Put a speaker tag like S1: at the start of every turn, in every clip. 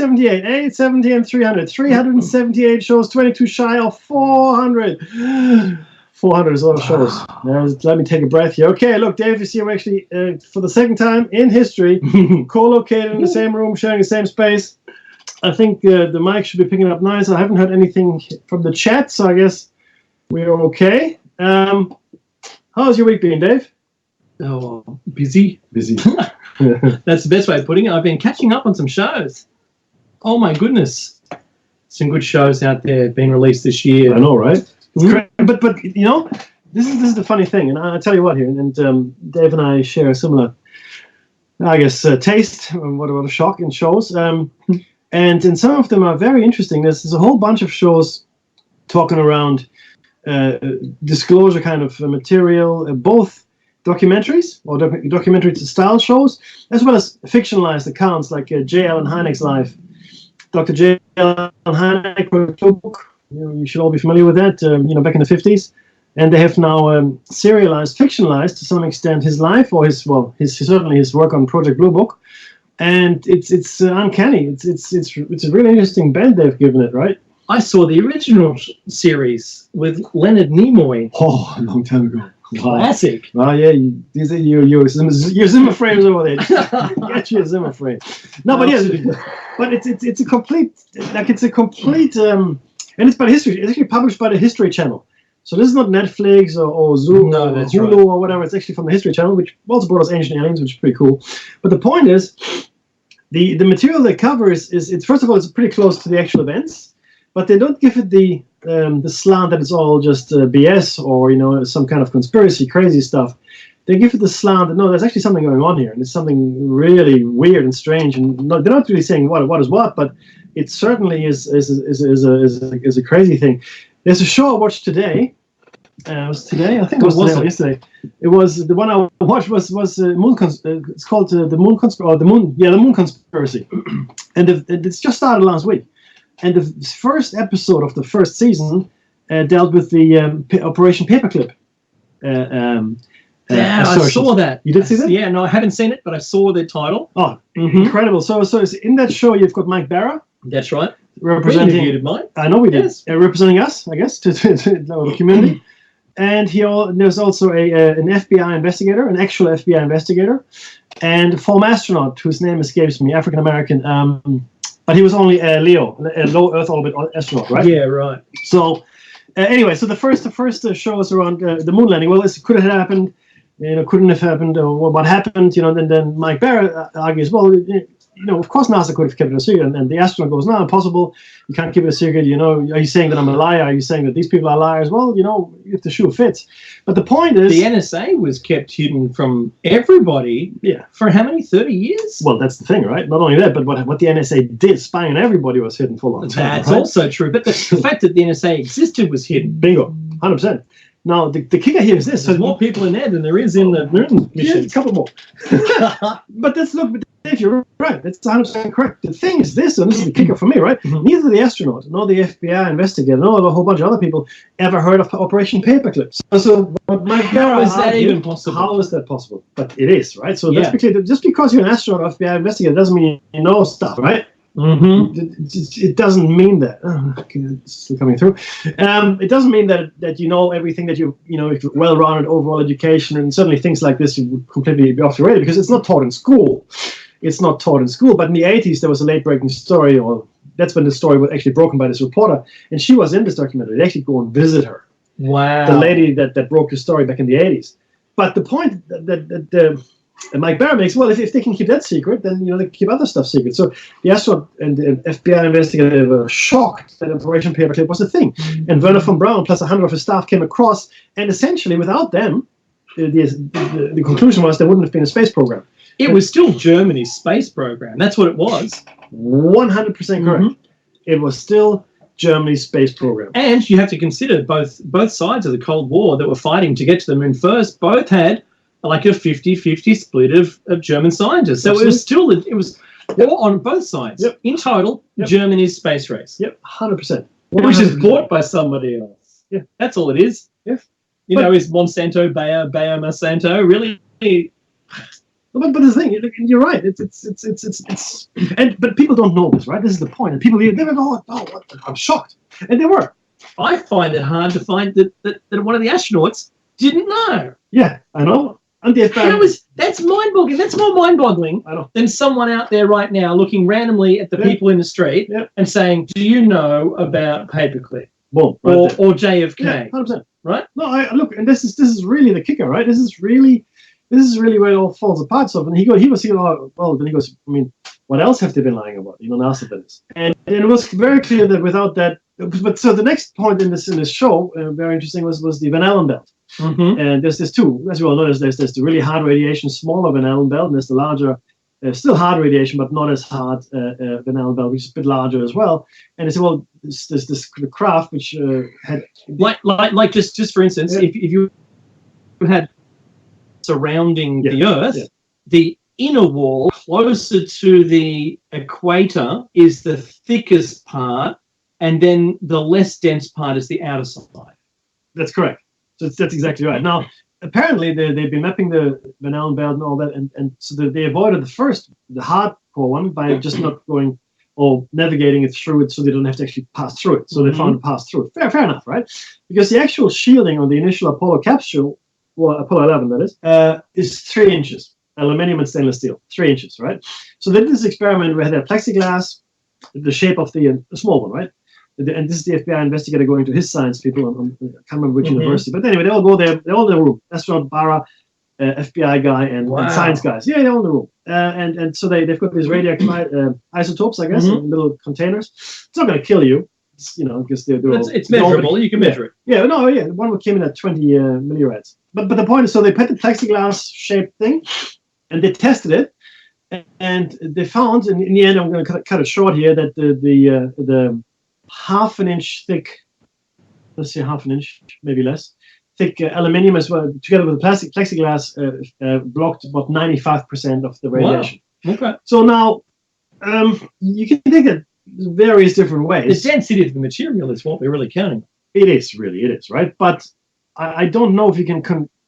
S1: 878, 870 and 300. 378 shows, 22 shy of 400. 400 is a lot of shows. Now, let me take a breath here. Okay, look, Dave, you see we're actually, for the second time in history, co-located in the same room, sharing the same space. I think the mic should be picking up nice. I haven't heard anything from the chat, so I guess we're okay. How's your week been, Dave?
S2: Oh, busy.
S1: Busy.
S2: That's the best way of putting it. I've been catching up on some shows. Oh, my goodness. Some good shows out there being released this year.
S1: I know, right? But you know, this is the funny thing, and I'll tell you what here, and Dave and I share a similar, I guess, taste. What a shock in shows, and some of them are very interesting. There's a whole bunch of shows talking around disclosure kind of material, both documentaries or documentary style shows, as well as fictionalized accounts like J. Allen Hynek's life. Dr. J. Allen Hynek wrote a book. You should all be familiar with that, back in the 50s. And they have now serialized, fictionalized to some extent his life, or certainly his work on Project Blue Book. And it's uncanny. It's a really interesting bend they've given it, right?
S2: I saw the original series with Leonard Nimoy.
S1: Oh, a long time ago.
S2: Classic.
S1: Oh, yeah, your Zimmer frames over there. Get your Zimmer frame. No, but yes, but it's a complete, and it's by history. It's actually published by the History Channel. So this is not Netflix or Zoom or Hulu or whatever. It's actually from the History Channel, which also brought us Ancient Aliens, which is pretty cool. But the point is, the material they cover is first of all, it's pretty close to the actual events, but they don't give it the slant that it's all just BS or some kind of conspiracy, crazy stuff. They give it the slant that no, there's actually something going on here, and it's something really weird and strange. And they're not really saying what is what, but it certainly is a crazy thing. There's a show I watched today. It was today, I think it was today or yesterday. It was the one I watched was Moon. It's called the Moon Conspiracy, and it's just started last week. And the first episode of the first season dealt with the Operation Paperclip.
S2: I saw that.
S1: You did see that?
S2: Yeah, no, I haven't seen it, but I saw the title.
S1: Oh, incredible! So it's in that show you've got Mike Barra.
S2: That's right.
S1: Representing.
S2: We interviewed Mike.
S1: I know we did.
S2: Yes.
S1: Representing us, I guess, to the community. And there's also an FBI investigator, an actual FBI investigator, and a former astronaut whose name escapes me, African American. But he was only a Leo, a low Earth orbit astronaut, right?
S2: Yeah, right.
S1: So anyway, so the first show is around the moon landing. Well, could it have happened? Couldn't have happened, or what happened? And then Mike Barra argues, well, of course NASA could have kept it a secret, and the astronaut goes, no, impossible. You can't keep it a secret. Are you saying that I'm a liar? Are you saying that these people are liars? Well, if the shoe fits. But the point is,
S2: the NSA was kept hidden from everybody.
S1: Yeah.
S2: For how many? 30 years?
S1: Well, that's the thing, right? Not only that, but what the NSA did, spying on everybody, was hidden for a long time.
S2: That's also true. But the fact that the NSA existed was hidden.
S1: Bingo, 100%. Now, the kicker here is this.
S2: There's more people in there than there is in the moon mission.
S1: Yeah, a couple more. But let's look, Dave, you're right. That's 100% correct. The thing is this, and this is the kicker for me, right? Mm-hmm. Neither the astronaut, nor the FBI investigator, nor a whole bunch of other people ever heard of Operation Paperclip. So Mike Barra,
S2: how is that even possible?
S1: How is that possible? But it is, right? So
S2: yeah.
S1: Just because you're an astronaut or FBI investigator doesn't mean you know stuff, right?
S2: Mm-hmm.
S1: It doesn't mean that. It's still coming through. It doesn't mean that you know everything, that if you're well-rounded overall education, and certainly things like this you would completely be off your radar because it's not taught in school. It's not taught in school. But in the 80s, there was a late-breaking story, or that's when the story was actually broken by this reporter, and she was in this documentary. They actually go and visit her.
S2: Wow.
S1: The lady that broke the story back in the 80s. But the point that Mike Barra makes, well, if they can keep that secret, then they can keep other stuff secret. So the astronaut and the FBI investigator were shocked that Operation Paperclip was a thing. And Werner von Braun plus 100 of his staff came across, and essentially without them, the conclusion was there wouldn't have been a space program.
S2: It was still Germany's space program. That's what it was.
S1: 100% correct. Mm-hmm. It was still Germany's space program.
S2: And you have to consider both sides of the Cold War that were fighting to get to the moon first, both had like a 50-50 split of German scientists. So
S1: Absolutely.
S2: it was all on both sides.
S1: Yep.
S2: In total, Germany's space race.
S1: Yep, 100%.
S2: Which is bought by somebody else.
S1: Yeah.
S2: That's all it is.
S1: Yeah.
S2: Is Monsanto, Bayer Monsanto really?
S1: But the thing, you're right. It's but people don't know this, right? This is the point. And people they were going, oh, what? I'm shocked, and they were.
S2: I find it hard to find that one of the astronauts didn't know.
S1: Yeah, I know. And
S2: That's mind-boggling. That's more mind-boggling than someone out there right now looking randomly at the people in the street and saying, "Do you know about paperclip?"
S1: Boom,
S2: or JFK?
S1: Yeah, 100%.
S2: Right?
S1: No, look, and this is really the kicker, right? This is really where it all falls apart. So when he was thinking, oh, well, then he goes, I mean, what else have they been lying about? NASA did this, and it was very clear that without that. But so the next point in this show, very interesting, was the Van Allen belt.
S2: Mm-hmm.
S1: And there's two, as you all know, there's the really hard radiation, smaller Van Allen belt, and there's the larger, still hard radiation, but not as hard Van Allen belt, which is a bit larger as well. And it's well, there's this craft which had
S2: like just for instance, if you had surrounding the Earth, the inner wall closer to the equator is the thickest part, and then the less dense part is the outer side.
S1: That's correct. So that's exactly right. Now, apparently, they've been mapping the Van Allen belt and all that, and so they avoided the hardcore one by just not going or navigating it through it, so they don't have to actually pass through it. So they found a pass through it. Fair enough, right? Because the actual shielding on the initial Apollo capsule, well, Apollo 11 that is 3 inches. Aluminium and stainless steel, 3 inches, right? So they did this experiment where they had plexiglass, the shape of the small one, right? And this is the FBI investigator going to his science people. I can't remember which university, but anyway, they all go there. They're all in the room. Astronaut Barra, FBI guy, and science guys. Yeah, they're all in the room. And so they've got these radioactive isotopes, I guess, in little containers. It's not going to kill you, because
S2: it's measurable. You can measure it.
S1: Yeah, one came in at 20 millirads. But the point is, so they put the plexiglass shaped thing, and they tested it, and they found, in the end, I'm going to cut it short here, that the half an inch thick, let's say half an inch, maybe less, thick aluminium as well, together with the plexiglass, blocked about 95% of the radiation.
S2: Wow. Okay.
S1: So now, you can take it various different ways.
S2: The density of the material is what we're really counting.
S1: It is, right? But I don't know if you can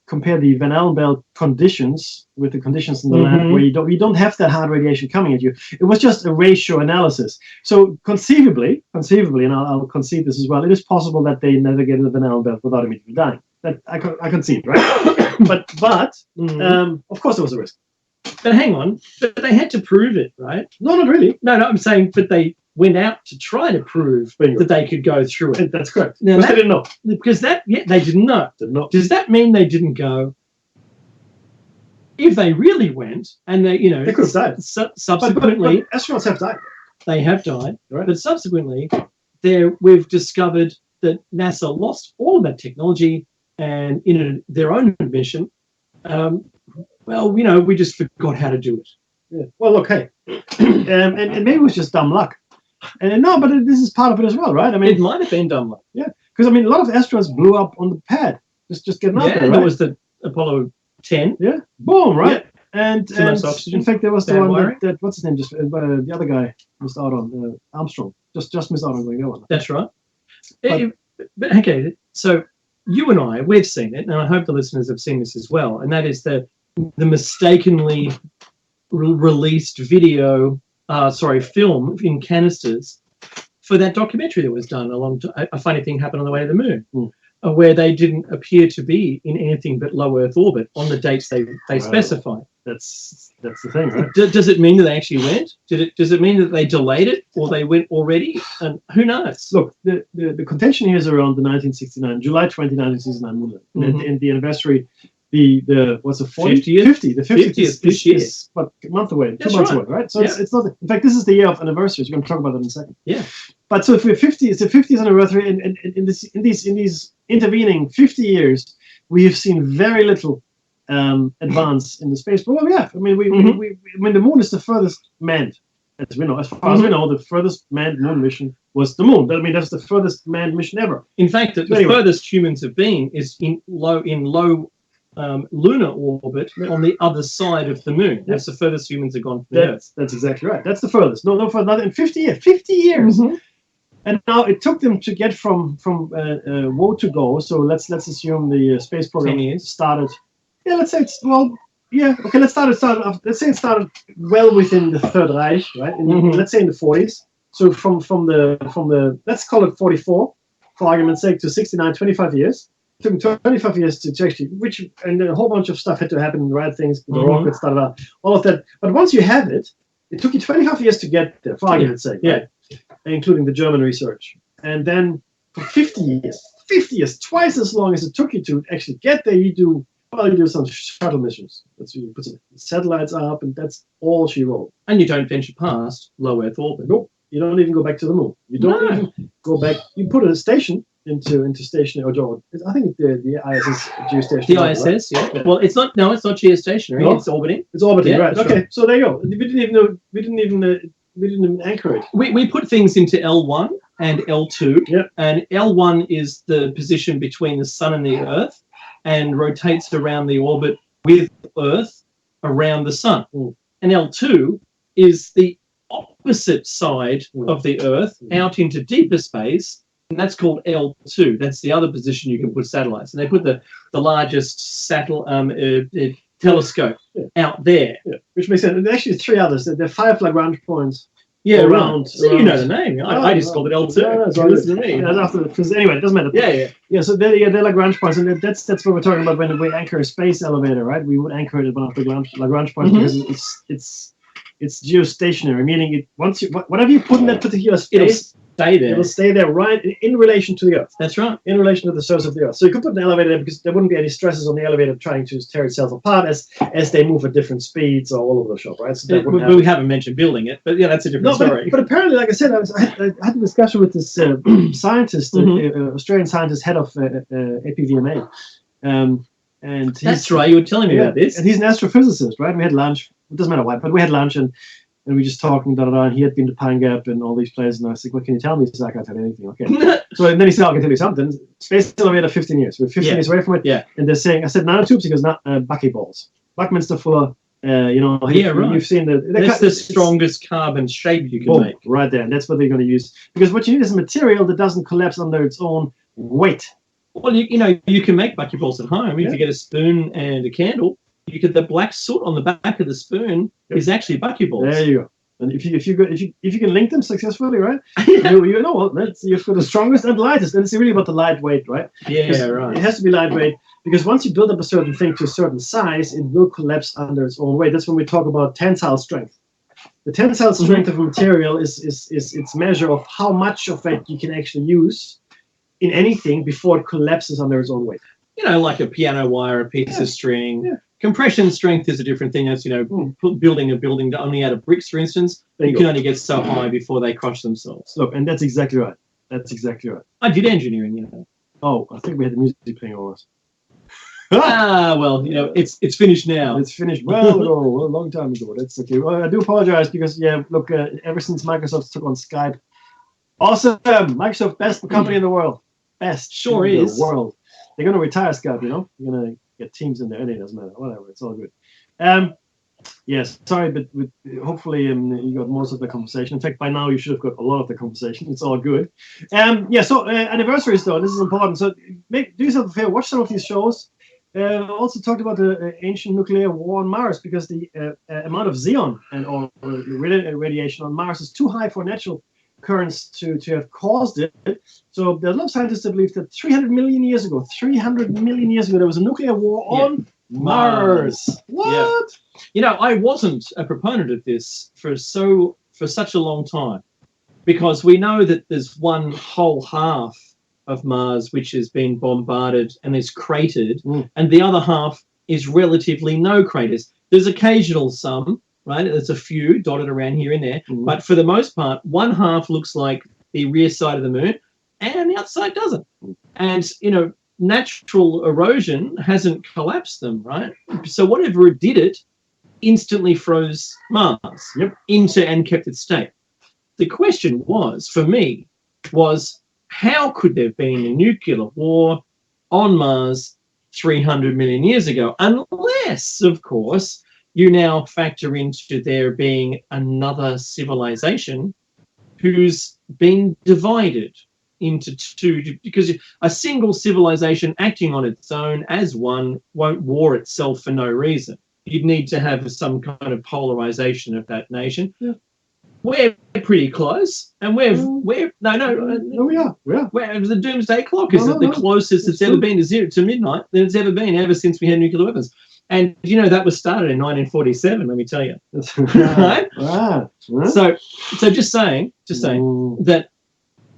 S1: compare the Van Allen belt conditions with the conditions in the lab where you don't have that hard radiation coming at you. It was just a ratio analysis. So conceivably, and I'll concede this as well, it is possible that they navigated the Van Allen belt without immediately dying. That I concede, right? but of course there was a risk.
S2: But hang on, but they had to prove it, right?
S1: No, not really.
S2: No, I'm saying, but they went out to try to prove that they could go through it.
S1: That's correct.
S2: Now
S1: they didn't know.
S2: Because they didn't know. Does that mean they didn't go? If they really went, and they
S1: could have died.
S2: Subsequently,
S1: but astronauts have died.
S2: They have died,
S1: right?
S2: But subsequently, we've discovered that NASA lost all of that technology, and in their own mission, we just forgot how to do it.
S1: Yeah. Well, okay, and maybe it was just dumb luck. And no, but this is part of it as well, right? I mean,
S2: it might have been dumb luck.
S1: Yeah, because I mean, a lot of astronauts blew up on the pad, just getting out there. Right?
S2: There was the Apollo 10.
S1: Yeah, boom, right? Yeah. And
S2: oxygen.
S1: In fact, there was the one that what's his name? Just the other guy missed out on Armstrong. Just missed out on going that one.
S2: That's right. But okay, so you and I, we've seen it, and I hope the listeners have seen this as well. And that is the mistakenly released film in canisters for that documentary that was done a funny thing happened on the way to the moon, where they didn't appear to be in anything but low Earth orbit on the dates they specified.
S1: That's the thing, right?
S2: Does it mean that they actually went? Does it mean that they delayed it, or they went already? And who knows?
S1: Look, the contention here is around the July 20, 1969 moon landing. In the anniversary, the what's the
S2: 50th?
S1: The 50th
S2: this year.
S1: Is what, a month away,
S2: That's
S1: 2 months
S2: right.
S1: away, right? So it's not. In fact, this is the year of anniversaries. We're going to talk about that in a second.
S2: Yeah.
S1: But so if we're 50, it's the 50th anniversary, and in these intervening 50 years, we have seen very little advance in the space program. Yeah, I mean, the moon is the furthest manned, as we know. As far as we know, the furthest manned moon mission was the moon. I mean, that's the furthest manned mission ever.
S2: In fact, the furthest humans have been is in low lunar orbit on the other side of the moon. That's the furthest humans have gone from the Earth.
S1: That's exactly right. That's the furthest. No further in 50 years. 50 years. And now it took them to get from woe to go. So let's assume the space program started. Yeah, let's say it's Yeah. Okay. Let's say it started well within the Third Reich, right? Let's say in the 40s. So from the let's call it 44, for argument's sake, to 69, 25 years. It took 25 years to actually, and a whole bunch of stuff had to happen, the right things, the rockets, all of that. But once you have it, it took you 25 years to get there, for argument's sake, right? Including the German research. And then for 50 years, twice as long as it took you to actually get there, you do some shuttle missions. You put some satellites up, and that's all she wrote.
S2: And you don't venture past low Earth orbit.
S1: Nope. You don't even go back to the moon. You don't even go back. You put a station into stationary. I think the ISS geostationary.
S2: The ISS, right? Yeah. Well, it's not geostationary. No? It's orbiting.
S1: It's orbiting, right? Okay, right. So there you go. We didn't even anchor it.
S2: We put things into L1 and L2.
S1: Yep.
S2: And L1 is the position between the sun and the Earth, and rotates around the orbit with Earth around the sun. And L2 is the opposite side of the Earth out into deeper space, and that's called L2. That's the other position you can put satellites. And they put the largest telescope out there.
S1: Yeah. Which makes sense. And actually 3 others. There are 5 Lagrange points.
S2: Yeah, around. So you know the name. I just called it L2.
S1: Listen to me. Because anyway, it doesn't matter. Yeah. So they're Lagrange points, and that's what we're talking about when we anchor a space elevator, right? We would anchor it at one of the Lagrange points because it's geostationary, meaning whatever you put in that particular space, it'll stay there right in relation to the Earth.
S2: That's right.
S1: In relation to the surface of the Earth. So you could put an elevator there because there wouldn't be any stresses on the elevator trying to tear itself apart as they move at different speeds or all over the shop, right? So
S2: we haven't mentioned building it, but yeah, that's a different story.
S1: But apparently, like I said, I had a discussion with this scientist, Australian scientist, head of APVMA. And
S2: that's right. You were telling me about this.
S1: And he's an astrophysicist, right? We had lunch. It doesn't matter why, but we had lunch and we were just talking, and he had been to Pine Gap and all these places, and I was like, what can you tell me? He said, I can't tell you anything. Okay. So then he said, I can tell you something. Space elevator, 15 years. We're 15 years away from it.
S2: Yeah.
S1: And they're saying, I said, nanotubes? He goes, not buckyballs. Buckminster Fuller, right. You've seen
S2: that's the strongest carbon shape you can make.
S1: Right there. And that's what they're going to use. Because what you need is a material that doesn't collapse under its own weight.
S2: Well, you can make buckyballs at home. If you get a spoon and a candle, the black soot on the back of the spoon is actually buckyballs.
S1: There you go. And if you can link them successfully, right? You've got the strongest and lightest, and it's really about the lightweight, right?
S2: Yeah, right.
S1: It has to be lightweight because once you build up a certain thing to a certain size, it will collapse under its own weight. That's when we talk about tensile strength. The tensile strength of a material is its measure of how much of it you can actually use in anything before it collapses under its own weight.
S2: Like a piano wire, a piece of string. Yeah. Compression strength is a different thing. That's, building a building only out of bricks, for instance. You can only get so high before they crush themselves.
S1: Look, and that's exactly right.
S2: I did engineering,
S1: Oh, I think we had the music playing over us.
S2: Well, it's finished now.
S1: It's finished a long time ago. That's okay. Well, I do apologize because, look, ever since Microsoft took on Skype, awesome. Microsoft, best company in the world. Best.
S2: Sure is.
S1: The world. They're going to retire Skype, You're going to get Teams in there. It doesn't matter. Whatever. It's all good. Yes. Sorry, but hopefully you got most of the conversation. In fact, by now you should have got a lot of the conversation. It's all good. So anniversaries, though. This is important. So do yourself a favor. Watch some of these shows. Also talked about the ancient nuclear war on Mars because the amount of xenon or radiation on Mars is too high for natural currents to have caused it. So there are a lot of scientists that believe that 300 million years ago, there was a nuclear war on Mars. What?
S2: Yeah. I wasn't a proponent of this for such a long time because we know that there's one whole half of Mars which has been bombarded and is cratered, and the other half is relatively no craters. There's occasional some, right? There's a few dotted around here and there, but for the most part, one half looks like the rear side of the moon, and the outside doesn't. And natural erosion hasn't collapsed them, right? So whatever it did, it instantly froze Mars into and kept its state. The question for me was how could there have been a nuclear war on Mars 300 million years ago, unless, of course, you now factor into there being another civilization who's been divided into two, because a single civilization acting on its own as one won't war itself for no reason. you'd need to have some kind of polarization of that nation.
S1: Yeah.
S2: We're pretty close, and we're
S1: we are.
S2: the doomsday clock is
S1: No,
S2: the
S1: no.
S2: closest it's ever been to midnight than it's ever been ever since we had nuclear weapons. And that was started in 1947. Let me tell you. Right?
S1: Right.
S2: So just saying that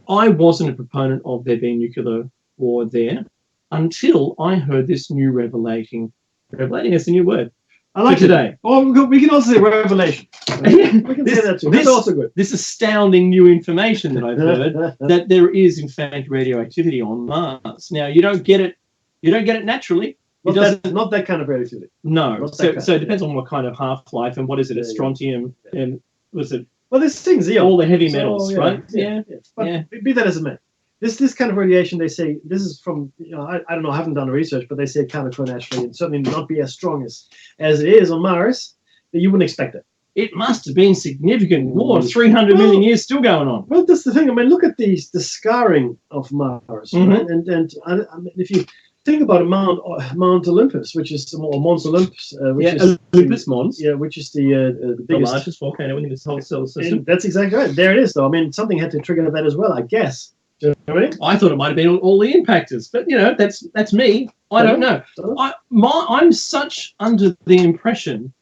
S2: I wasn't a proponent of there being nuclear war there until I heard this new revelating is a new word.
S1: I like
S2: today.
S1: It. Oh, we can also say revelation. We can say that too. That's also good.
S2: This astounding new information that I've heard that there is in fact radioactivity on Mars. Now you don't get it naturally.
S1: Not that kind of radioactivity.
S2: No. So it depends on what kind of half-life and what is it, strontium and was it?
S1: Well, this thing's
S2: all the heavy metals, right?
S1: Yeah. But be that as it may. This kind of radiation, they say, this is from, I don't know, I haven't done the research, but they say it can occur naturally and certainly not be as strong as it is on Mars. That you wouldn't expect it.
S2: It must have been significant war, 300 million years still going on.
S1: Well, that's the thing. I mean, look at the scarring of Mars, right? And if you think about Mount Olympus, which is or Mons Olympus,
S2: Olympus Mons,
S1: which is the biggest,
S2: largest volcano in this whole solar system.
S1: That's exactly right. There it is, though. I mean, something had to trigger that as well, I guess. Do you know what I mean?
S2: I thought it might have been all the impactors, but that's me. I don't know. I'm such under the impression.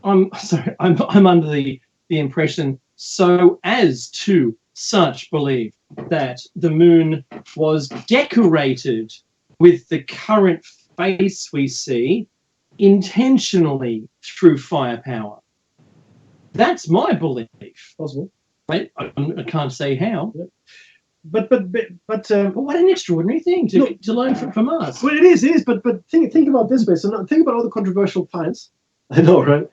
S2: I'm under the impression so as to such believe that the moon was decorated with the current face we see intentionally through firepower. That's my belief.
S1: Possible.
S2: I can't say how.
S1: Yeah. But
S2: what an extraordinary thing to learn from us.
S1: Well, it is. But think about it this way. So now, think about all the controversial finds. I know, right?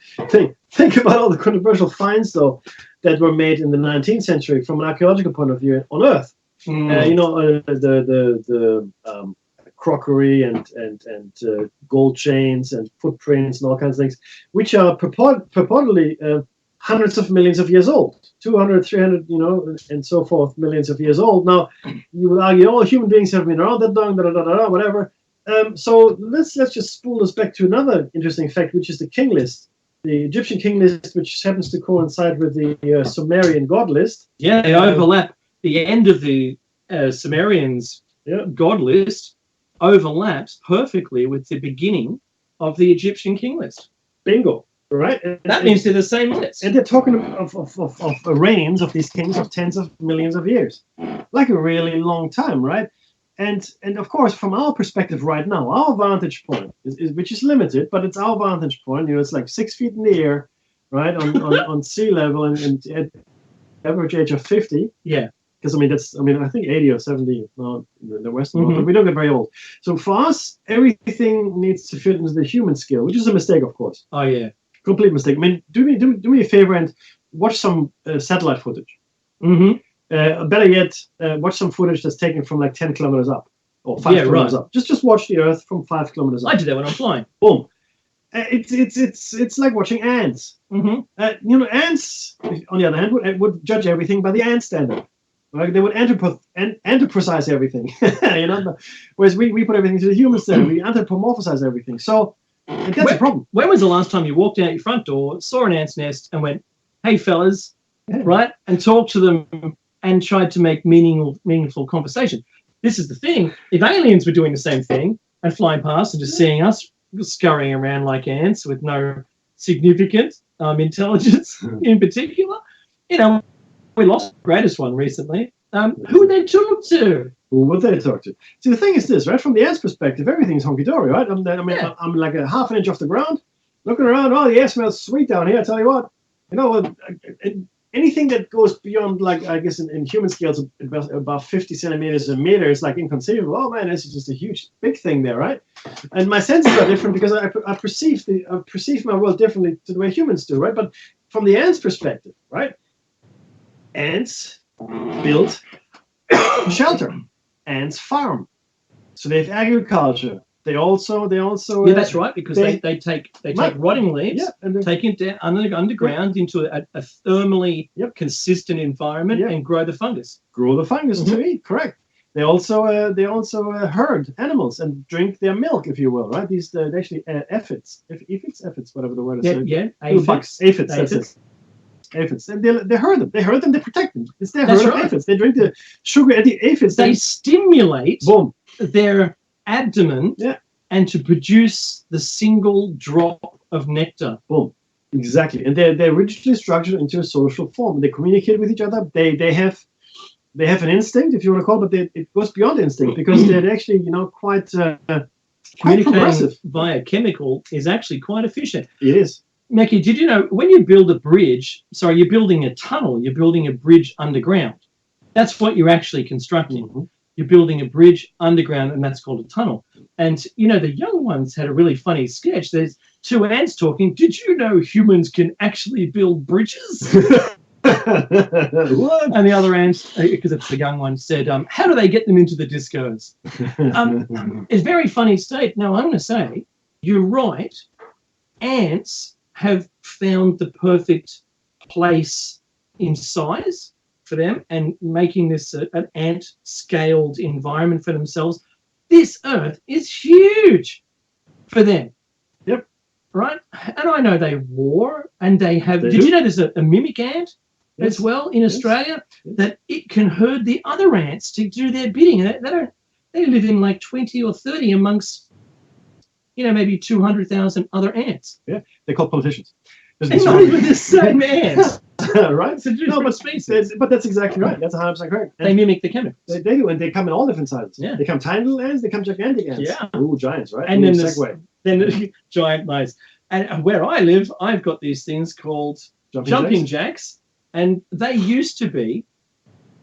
S1: Think about all the controversial finds, though, that were made in the 19th century from an archaeological point of view on Earth. The crockery and gold chains and footprints and all kinds of things, which are purportedly hundreds of millions of years old, 200, 300, and so forth, millions of years old. Now, you would argue, all human beings have been around that long, whatever. So let's just spool us back to another interesting fact, which is the king list, the Egyptian king list, which happens to coincide with the Sumerian god list.
S2: Yeah, they overlap. The end of the Sumerians' god list overlaps perfectly with the beginning of the Egyptian king list.
S1: Bingo. Right,
S2: that means they're the same list,
S1: and they're talking of reigns of these kings of tens of millions of years, like a really long time, right? And of course, from our perspective right now, our vantage point is which is limited, but it's our vantage point. It's like 6 feet in the air, right, on sea level, and at average age of 50.
S2: Yeah.
S1: Because I think 80 or 70 now in the Western world, but we don't get very old. So for us, everything needs to fit into the human scale, which is a mistake, of course.
S2: Oh yeah.
S1: Complete mistake. I mean, do me a favor and watch some satellite footage. Better yet, watch some footage that's taken from like 10 kilometers up or 5 kilometers up. Just watch the Earth from 5 kilometers up.
S2: I do that when I'm flying.
S1: Boom. It's like watching ants. Ants, on the other hand, would judge everything by the ant standard. Right? They would anthropomorphize everything. Whereas we put everything to the human standard. We anthropomorphize everything. So. That's a problem.
S2: When was the last time you walked out your front door, saw an ant's nest, and went, "Hey, fellas," right, and talked to them and tried to make meaningful conversation? This is the thing. If aliens were doing the same thing and flying past and just seeing us scurrying around like ants with no significant intelligence in particular, we lost the greatest one recently. Who would they talk to?
S1: Who would they talk to? See, the thing is this, right? From the ant's perspective, everything's hunky-dory, right? I'm like a half an inch off the ground, looking around. Oh, the air smells sweet down here. I tell you what, anything that goes beyond, like, I guess in human scales, about 50 centimeters a meter is like inconceivable. Oh man, this is just a huge, big thing there, right? And my senses are different because I perceive my world differently to the way humans do, right? But from the ant's perspective, right? Ants build shelter. Ants farm, so they have agriculture. They also
S2: that's right, because they take rotting leaves, and take it down underground into a thermally consistent environment and grow the fungus.
S1: To eat, correct. They also herd animals and drink their milk, if you will, right? These they're actually aphids, aphids, whatever the word is.
S2: Yeah.
S1: Little bugs, aphids. That's it. Aphids, and they herd them. They herd them. They protect them. It's their herd of aphids. They drink the sugar at the aphids.
S2: They stimulate
S1: boom
S2: their abdomen, and to produce the single drop of nectar.
S1: Boom. Exactly, and they're rigidly structured into a social form. They communicate with each other. They have an instinct, if you want to call it, but it goes beyond instinct because they're actually quite progressive.
S2: Via chemical is actually quite efficient.
S1: It is.
S2: Mackie, did you know when you build a bridge? Sorry, you're building a tunnel. You're building a bridge underground. That's what you're actually constructing.
S1: Mm-hmm.
S2: You're building a bridge underground, and that's called a tunnel. And the young ones had a really funny sketch. There's two ants talking. Did you know humans can actually build bridges?
S1: What?
S2: And the other ants, because it's the young one, said, how do they get them into the discos? It's a very funny state. Now, I'm going to say, you're right. Ants have found the perfect place in size for them and making this an ant-scaled environment for themselves. This Earth is huge for them.
S1: Yep.
S2: Right? And I know they war and they have... Did you know there's a mimic ant as well in Australia that it can herd the other ants to do their bidding? And they live in like 20 or 30 amongst, maybe 200,000 other ants.
S1: Yeah, they're called politicians.
S2: They're not even the same ants.
S1: Right? No, but that's exactly right. That's 100% correct.
S2: They mimic the chemicals.
S1: They do, and they come in all different sizes.
S2: Yeah.
S1: They come tiny little ants, they come gigantic ants.
S2: Yeah.
S1: Ooh, giants, right?
S2: And then the giant mice. And where I live, I've got these things called jumping jacks, and they used to be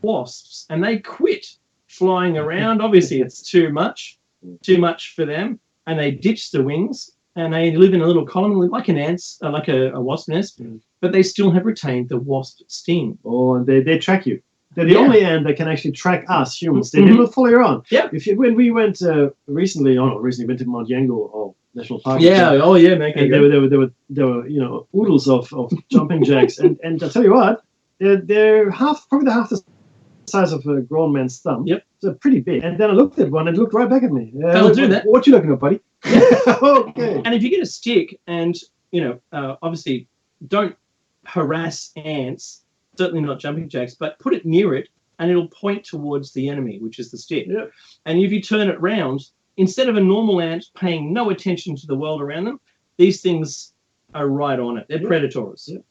S2: wasps, and they quit flying around. Obviously, it's too much for them, and they ditched the wings. And they live in a little colony like an ant's, like a wasp nest, but they still have retained the wasp sting.
S1: Oh, and they track you. They're the only ant that can actually track us humans. They will follow you around.
S2: Yeah.
S1: When we went recently went to Mount Yango National Park.
S2: Yeah. Oh, yeah, man.
S1: And there were oodles of jumping jacks, and I tell you what, they're probably half the size of a grown man's thumb.
S2: Yep.
S1: So pretty big. And then I looked at one and it looked right back at me.
S2: They'll do that.
S1: What you looking at, buddy? Okay.
S2: And if you get a stick and, obviously don't harass ants, certainly not jumping jacks, but put it near it and it'll point towards the enemy, which is the stick.
S1: Yep.
S2: And if you turn it round, instead of a normal ant paying no attention to the world around them, these things are right on it. They're predators.
S1: Yep.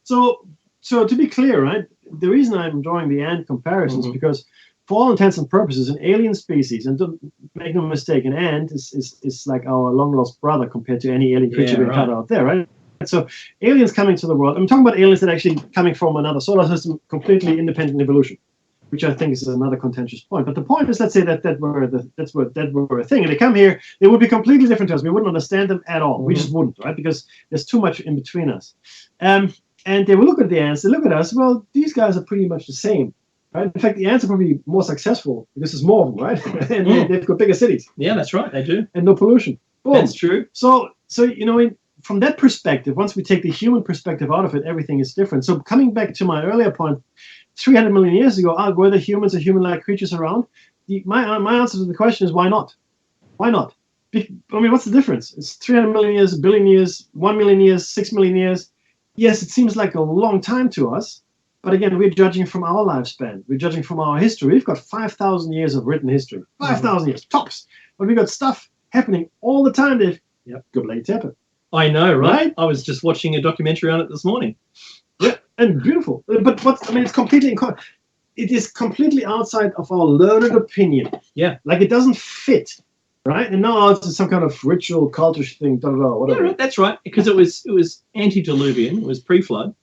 S1: So to be clear, right, the reason I'm drawing the ant comparisons is because for all intents and purposes, an alien species, and don't make no mistake, an ant is like our long-lost brother compared to any alien creature we encounter out there, right? So aliens coming to the world, I'm talking about aliens that are actually coming from another solar system, completely independent evolution, which I think is another contentious point. But the point is, let's say that were a thing, and they come here, they would be completely different to us. We wouldn't understand them at all. We just wouldn't, right? Because there's too much in between us. And they will look at the ants, they look at us, well, these guys are pretty much the same. Right? In fact, the ants are probably more successful because there's more of them, right? And they've got bigger cities.
S2: Yeah, that's right. They do.
S1: And no pollution. Boom.
S2: That's true.
S1: So from that perspective, once we take the human perspective out of it, everything is different. So coming back to my earlier point, 300 million years ago, were the humans or human-like creatures around? My answer to the question is why not? Why not? What's the difference? It's 300 million years, a billion years, 1 million years, 6 million years. Yes, it seems like a long time to us. But again, we're judging from our lifespan. We're judging from our history. We've got 5,000 years of written history. 5,000 years, tops. But we've got stuff happening all the time, Dave.
S2: Yep.
S1: Good late tap.
S2: I know, right? I was just watching a documentary on it this morning.
S1: Yeah, and beautiful. But it is completely outside of our learned opinion.
S2: Yeah.
S1: Like it doesn't fit, right? And now it's some kind of ritual, cultish thing, whatever.
S2: Yeah, that's right. Because it was antediluvian, it was pre-flood.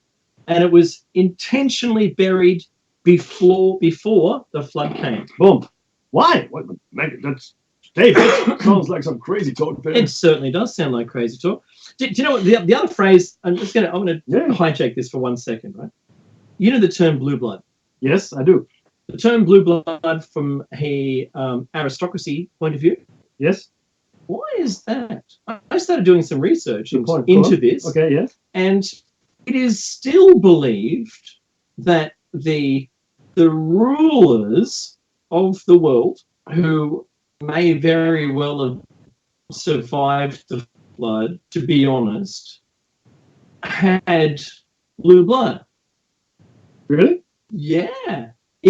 S2: And it was intentionally buried before the flood came.
S1: Boom. Why? That sounds like some crazy talk there.
S2: It certainly does sound like crazy talk. Do you know what the other phrase? I'm going to hijack this for 1 second, right? You know the term blue blood.
S1: Yes, I do.
S2: The term blue blood from a aristocracy point of view.
S1: Yes.
S2: Why is that? I started doing some research into this.
S1: Okay. Yes.
S2: And it is still believed that the rulers of the world who may very well have survived the flood, to be honest, had blue blood.
S1: Really?
S2: Yeah.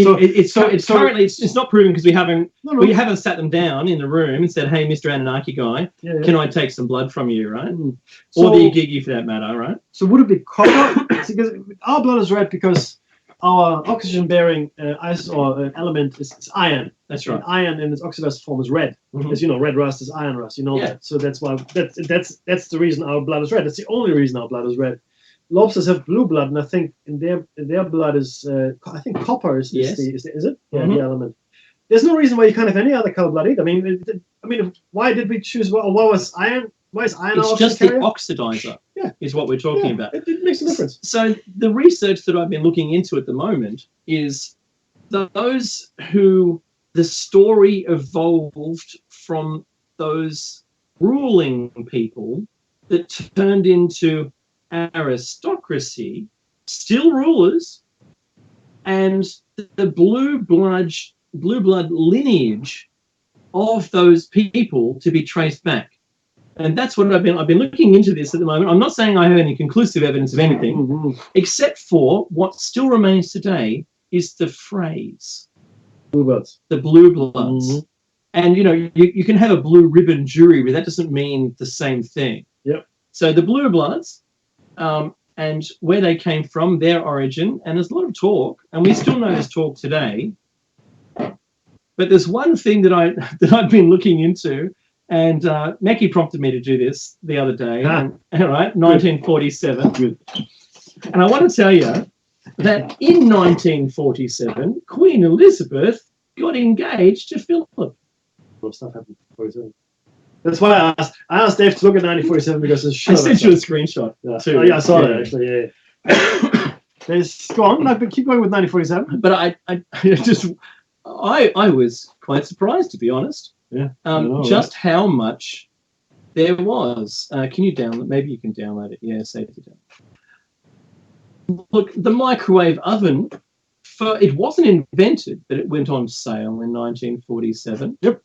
S1: So-
S2: It's
S1: so-
S2: currently it's not proven because we haven't
S1: No.
S2: we haven't sat them down in the room and said, "Hey, Mr. Anunnaki guy,
S1: Yeah, yeah.
S2: can I take some blood from you?" Right?
S1: Mm.
S2: Or
S1: So-
S2: the Igigi for that matter, right?
S1: So would it be copper? Because our blood is red because our oxygen-bearing element is iron.
S2: That's
S1: And
S2: right.
S1: iron in its oxidized form is red.
S2: Mhm.
S1: As you know, red rust is iron rust. You know
S2: Yeah.
S1: that. So that's why that's the reason our blood is red. That's the only reason our blood is red. Lobsters have blue blood, and I think in their blood is I think copper is
S2: Yes.
S1: is it? Yeah,
S2: Mhm.
S1: the element. There's no reason why you can't have any other color blood either. I mean, why did we choose? Why was iron? Why is iron
S2: It's
S1: our
S2: just the
S1: oxygen carrier?
S2: oxidizer,
S1: Yeah.
S2: is what we're talking
S1: Yeah,
S2: about.
S1: It makes a difference.
S2: So the research that I've been looking into at the moment is those who the story evolved from those ruling people that turned into aristocracy, still rulers, and the blue blood lineage of those people to be traced back. And that's what I've been looking into this at the moment. I'm not saying I have any conclusive evidence of anything,
S1: Mhm.
S2: except for what still remains today is the phrase,
S1: Blue bloods.
S2: the blue bloods.
S1: Mhm.
S2: And, you know, you can have a blue ribbon jury, but that doesn't mean the same thing.
S1: Yep.
S2: So the blue bloods, and where they came from, their origin, and there's a lot of talk, and we still know there's talk today. But there's one thing that I've been looking into, and Mackie prompted me to do this the other day.
S1: Ah.
S2: All right, 1947.
S1: Good.
S2: And I want to tell you that in 1947, Queen Elizabeth got engaged to Philip.
S1: A lot of stuff happened. 47. That's why I asked Dave to look at 1947 because there's shit.
S2: I sent you a screenshot
S1: Yeah.
S2: too.
S1: Oh, yeah, I saw that
S2: Yeah.
S1: actually. Yeah. Go on. No, but keep going with 1947.
S2: But I was quite surprised, to be honest.
S1: Yeah. I know,
S2: Just how much there was. Can you download? Maybe you can download it. Yeah, save it down. Look, the microwave oven. It wasn't invented, but it went on sale in 1947.
S1: Yep.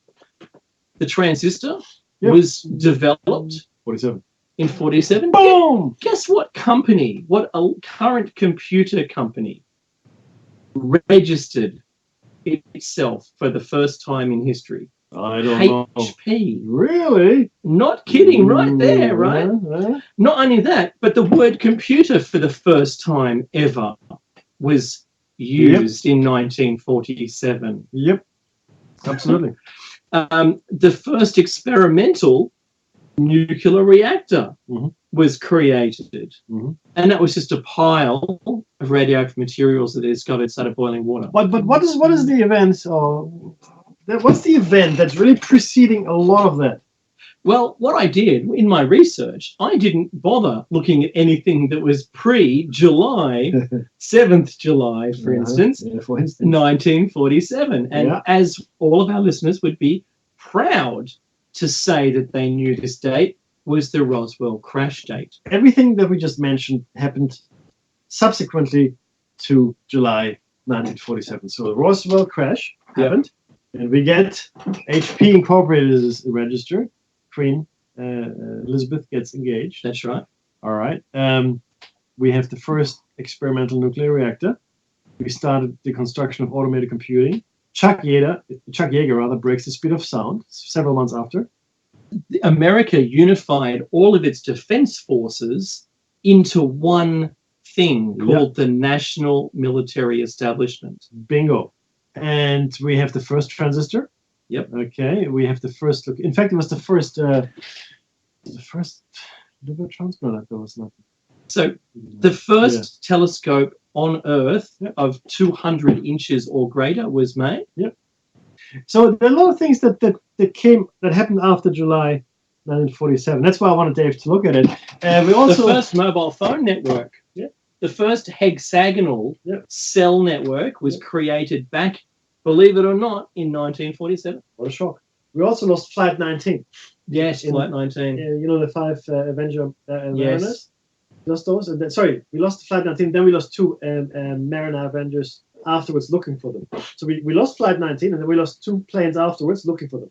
S2: The transistor
S1: Yep.
S2: was developed
S1: 47.
S2: in 47.
S1: Boom!
S2: Guess what company, what a current computer company registered itself for the first time in history?
S1: I don't know.
S2: HP.
S1: Really?
S2: Not kidding, right there, right?
S1: Yeah.
S2: Not only that, but the word computer for the first time ever was used in 1947.
S1: Yep. Absolutely.
S2: The first experimental nuclear reactor
S1: Mhm.
S2: was created.
S1: Mhm.
S2: And that was just a pile of radioactive materials that they discovered inside of boiling water.
S1: But what is the event what's the event that's really preceding a lot of that?
S2: Well, what I did in my research, I didn't bother looking at anything that was pre-July, 7th July, for instance,
S1: Yeah, for instance.
S2: 1947. And
S1: Yeah.
S2: as all of our listeners would be proud to say that they knew this date, was the Roswell crash date.
S1: Everything that we just mentioned happened subsequently to July 1947. So the Roswell crash happened, and we get HP Incorporated is registered. Queen Elizabeth gets engaged.
S2: That's right.
S1: All right. We have the first experimental nuclear reactor. We started the construction of automated computing. Chuck Yeager breaks the speed of sound several months after.
S2: America unified all of its defense forces into one thing called the National Military Establishment.
S1: Bingo. And we have the first transistor.
S2: Yep.
S1: Okay. We have the first. In fact, it was the first Leuvatron. No, that was not.
S2: So the first telescope on Earth of 200 inches or greater was made.
S1: So there are a lot of things that happened after July 1947. That's why I wanted Dave to look at it. We also
S2: The first mobile phone network. The first hexagonal cell network was created back, believe it or not, in 1947.
S1: What a shock. We also lost Flight 19.
S2: Yes, Flight 19.
S1: You know the 5 Avenger
S2: Yes.
S1: Mariners? We lost those. And then, sorry, we lost Flight 19. Then we lost 2 Mariner Avengers afterwards looking for them. So we lost Flight 19, and then we lost 2 planes afterwards looking for them.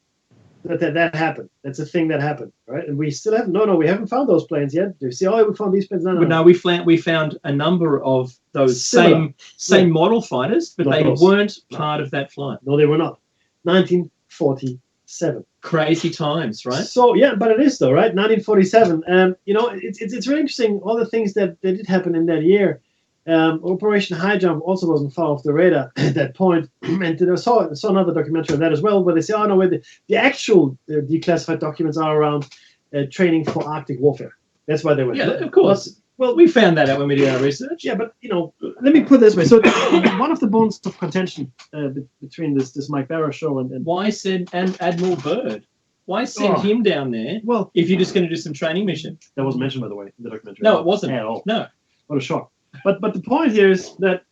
S1: That happened. That's a thing that happened, right? And we still haven't. No, we haven't found those planes yet. Do you see? Oh, we found these planes. No.
S2: We found a number of those same model fighters, but they weren't part of that flight.
S1: No, they were not. 1947.
S2: Crazy times, right?
S1: So yeah, but it is though, right? 1947. You know, it's really interesting. All the things that did happen in that year. Operation High Jump also wasn't far off the radar at that point. And I saw another documentary on that as well, where they say, oh no, where the actual declassified documents are around training for Arctic warfare. That's why they went.
S2: Yeah, of course. Well, we found that out when we did our research.
S1: Yeah, but you know, let me put it this way. So one of the bones of contention between this Mike Barra show and
S2: why send Admiral Byrd? Why send him down there?
S1: Well,
S2: if you're just going to do some training mission.
S1: That wasn't mentioned, by the way, in the documentary.
S2: No, it wasn't
S1: at all.
S2: No.
S1: What a shock. But the point here is that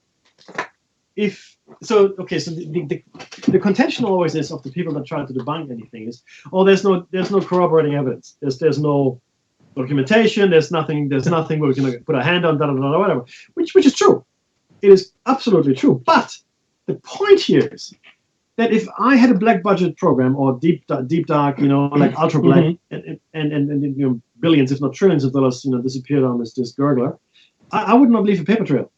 S1: so the contention always is of the people that try to debunk anything is, oh, there's no corroborating evidence. There's no documentation. There's nothing where we can put a hand on, whatever. Which is true. It is absolutely true. But the point here is that if I had a black budget program or deep dark, you know, like ultra black, and you know, billions, if not trillions of dollars, you know, disappeared on this gurgler, I would not leave a paper trail.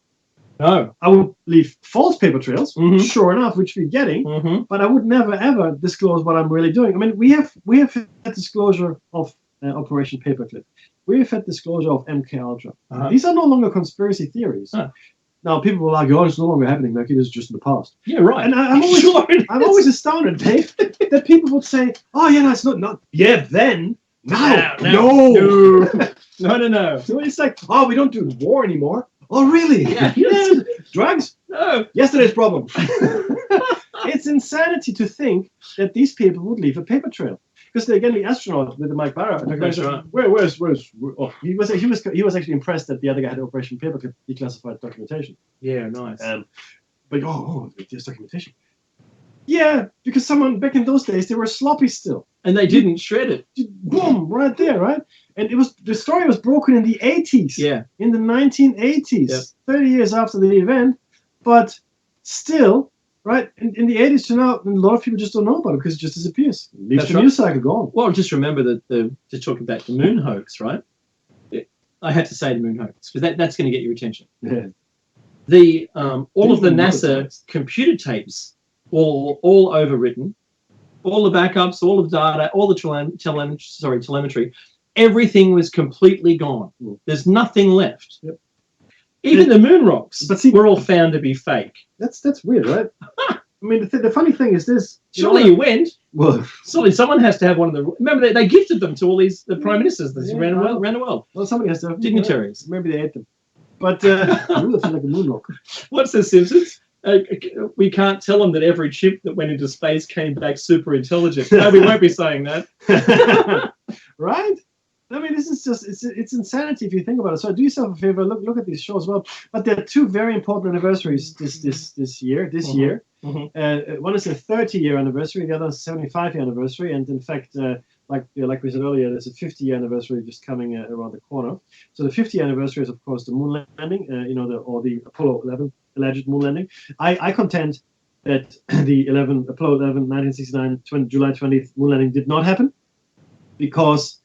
S2: No.
S1: I would leave false paper trails, sure enough, which we're getting, but I would never ever disclose what I'm really doing. I mean, we have had disclosure of Operation Paperclip. We have had disclosure of MK Ultra. These are no longer conspiracy theories. Now people will argue, oh, it's no longer happening, Mackie, this is just in the past.
S2: Yeah, right.
S1: And I'm always astounded, Dave, that people would say, oh yeah, no, it's not yeah, then. No. No. So it's like, oh, we don't do war anymore. Oh, really?
S2: Yeah.
S1: Drugs?
S2: No.
S1: Yesterday's problem. It's insanity to think that these people would leave a paper trail. Because again, the astronaut with the Mike Barra,
S2: That's right.
S1: where's oh, he was actually impressed that the other guy had Operation Paperclip declassified documentation.
S2: Yeah, nice.
S1: But there's documentation. Yeah, because someone back in those days they were sloppy still.
S2: And they didn't shred it.
S1: Boom, right there, right? And the story was broken in the 80s.
S2: Yeah.
S1: In the 1980s,
S2: Yep.
S1: 30 years after the event. But still, right, in the 80s to now, a lot of people just don't know about it because it just disappears. Leaves the news cycle gone.
S2: Well, just remember that to talk about the moon hoax, right? I had to say the moon hoax because that's going to get your attention.
S1: Yeah.
S2: All of the NASA computer tapes, all overwritten, all the backups, all the data, all the telemetry, everything was completely gone. There's nothing left.
S1: Yep.
S2: Even the moon rocks were all found to be fake.
S1: That's weird, right? I mean, the funny thing is this.
S2: Surely you went.
S1: Well,
S2: surely someone has to have one of the. Remember, they gifted them to all the prime ministers around the world.
S1: Well, somebody has to have
S2: dignitaries.
S1: Maybe they ate them. But I really feel like a moon rock.
S2: What's the Simpsons? We can't tell them that every chip that went into space came back super intelligent. No, we won't be saying that.
S1: Right? I mean, this is just, it's insanity if you think about it. So do yourself a favor, look at these shows as well. But there are 2 very important anniversaries this year. One is a 30-year anniversary, the other is a 75-year anniversary. And in fact, like we said earlier, there's a 50-year anniversary just coming around the corner. So the 50th anniversary is, of course, the moon landing, the Apollo 11 alleged moon landing. I contend that the Apollo 11 1969 July 20th moon landing did not happen because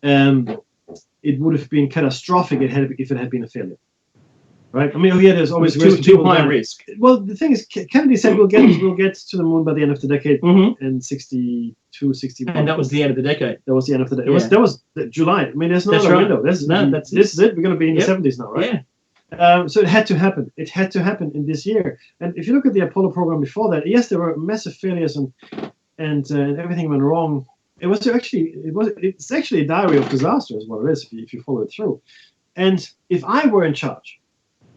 S1: it would have been catastrophic if it had been a failure. Right? I mean, there's always
S2: too high risk.
S1: Well, the thing is, Kennedy said we'll get to the moon by the end of the decade in 62, 61.
S2: And that was the end of the decade.
S1: That was the end of the decade. That was July. I mean, there's no other window. This is it. We're going to be in the 70s now, right?
S2: Yeah.
S1: So it had to happen. It had to happen in this year. And if you look at the Apollo program before that, yes, there were massive failures and everything went wrong. It's actually a diary of disaster is what it is if you follow it through. And if I were in charge,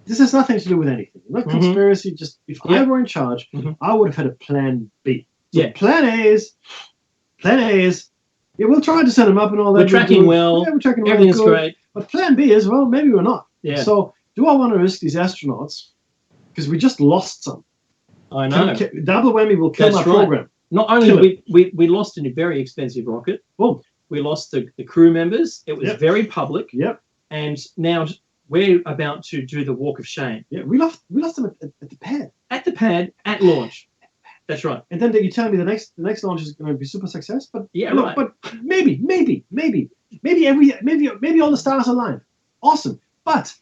S1: this has nothing to do with anything. Not conspiracy, just if I were in charge, I would have had a plan B. So plan A is, we'll try to send them up and all that.
S2: We're tracking well.
S1: Yeah, we're tracking well.
S2: Everything's great.
S1: But plan B is, well, maybe we're not.
S2: Yeah.
S1: So do I want to risk these astronauts? Because we just lost some.
S2: I know.
S1: Double whammy will kill my program.
S2: Not only we lost in a very expensive rocket.
S1: Well,
S2: we lost the crew members. It was very public.
S1: Yep.
S2: And now we're about to do the walk of shame.
S1: Yeah, we lost them at the pad.
S2: At the pad, at launch. That's right.
S1: And then you tell me the next launch is going to be super success. But
S2: Yeah,
S1: look,
S2: right.
S1: But maybe all the stars align. Awesome. But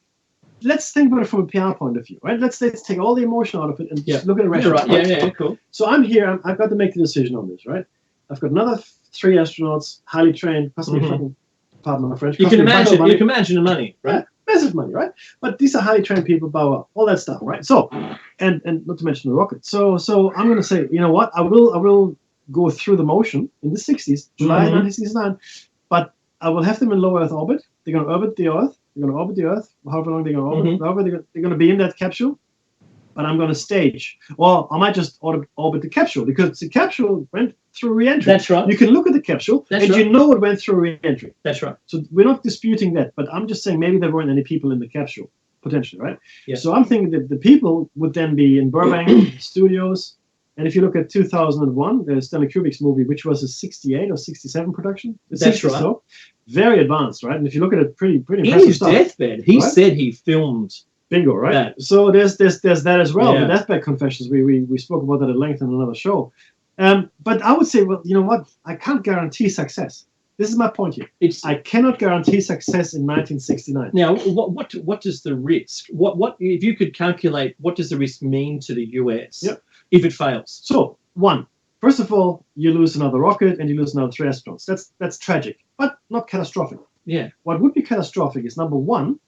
S1: let's think about it from a PR point of view, right? Let's take all the emotion out of it and just look at the
S2: You're
S1: rationale.
S2: right. Yeah, cool.
S1: So I'm here. I've got to make the decision on this, right? I've got another 3 astronauts, highly trained, cost me fucking, pardon my French.
S2: You can imagine the money, right?
S1: Yeah, massive money, right? But these are highly trained people, blah, blah, all that stuff, right? So, and not to mention the rocket. So I'm going to say, you know what? I will go through the motion in the 60s, July 1969, but I will have them in low Earth orbit. They're going to orbit the Earth. They're going to orbit the Earth. However long they're going to orbit, however they're going to be in that capsule. But I'm going to stage. Well, I might just orbit the capsule because the capsule went through re-entry.
S2: That's right.
S1: You can look at the capsule you know it went through re-entry.
S2: That's right.
S1: So we're not disputing that, but I'm just saying maybe there weren't any people in the capsule, potentially, right?
S2: Yeah.
S1: So I'm thinking that the people would then be in Burbank Studios. And if you look at 2001, the Stanley Kubrick's movie, which was a 68 or 67 production.
S2: That's right.
S1: So, very advanced, right? And if you look at it, pretty
S2: In
S1: impressive
S2: his
S1: stuff.
S2: deathbed, he
S1: right?
S2: said he filmed.
S1: Bingo, right?
S2: That.
S1: So there's that as well.
S2: Yeah.
S1: The Deathbed Confessions, we spoke about that at length in another show. But I would say, well, you know what? I can't guarantee success. This is my point here. I cannot guarantee success in 1969.
S2: Now, what does the risk? What if you could calculate what does the risk mean to the US if it fails?
S1: So first of all, you lose another rocket and you lose another 3 astronauts. That's tragic, but not catastrophic.
S2: Yeah.
S1: What would be catastrophic is number one,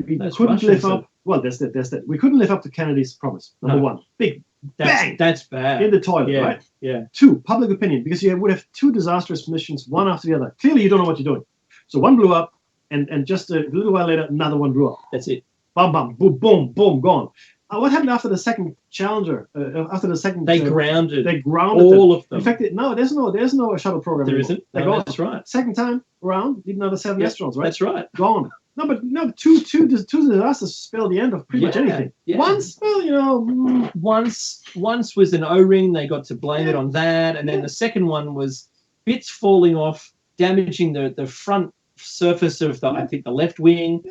S1: we
S2: That's
S1: couldn't
S2: Russian,
S1: live
S2: so-
S1: up. Well, there's that. We couldn't live up to Kennedy's promise. Number one, big bang
S2: That's bad.
S1: in the toilet,
S2: Yeah.
S1: right?
S2: Yeah.
S1: 2, public opinion, because you would have 2 disastrous missions, one after the other. Clearly, you don't know what you're doing. So one blew up, and just a little while later, another one blew up.
S2: That's it.
S1: Bam, bam, boom, boom, boom, gone. What happened after the second Challenger? After the second,
S2: They grounded
S1: they grounded
S2: all
S1: them.
S2: of them.
S1: In fact, there's no shuttle program.
S2: There
S1: anymore.
S2: isn't.
S1: They
S2: No,
S1: gone.
S2: that's right.
S1: Second time around, need another 7 astronauts, right?
S2: That's right.
S1: Gone. No, two disasters spell the end of pretty much anything.
S2: Yeah.
S1: Once, well,
S2: Once was an O-ring. They got to blame it on that, and then the second one was bits falling off, damaging the front surface of I think the left wing,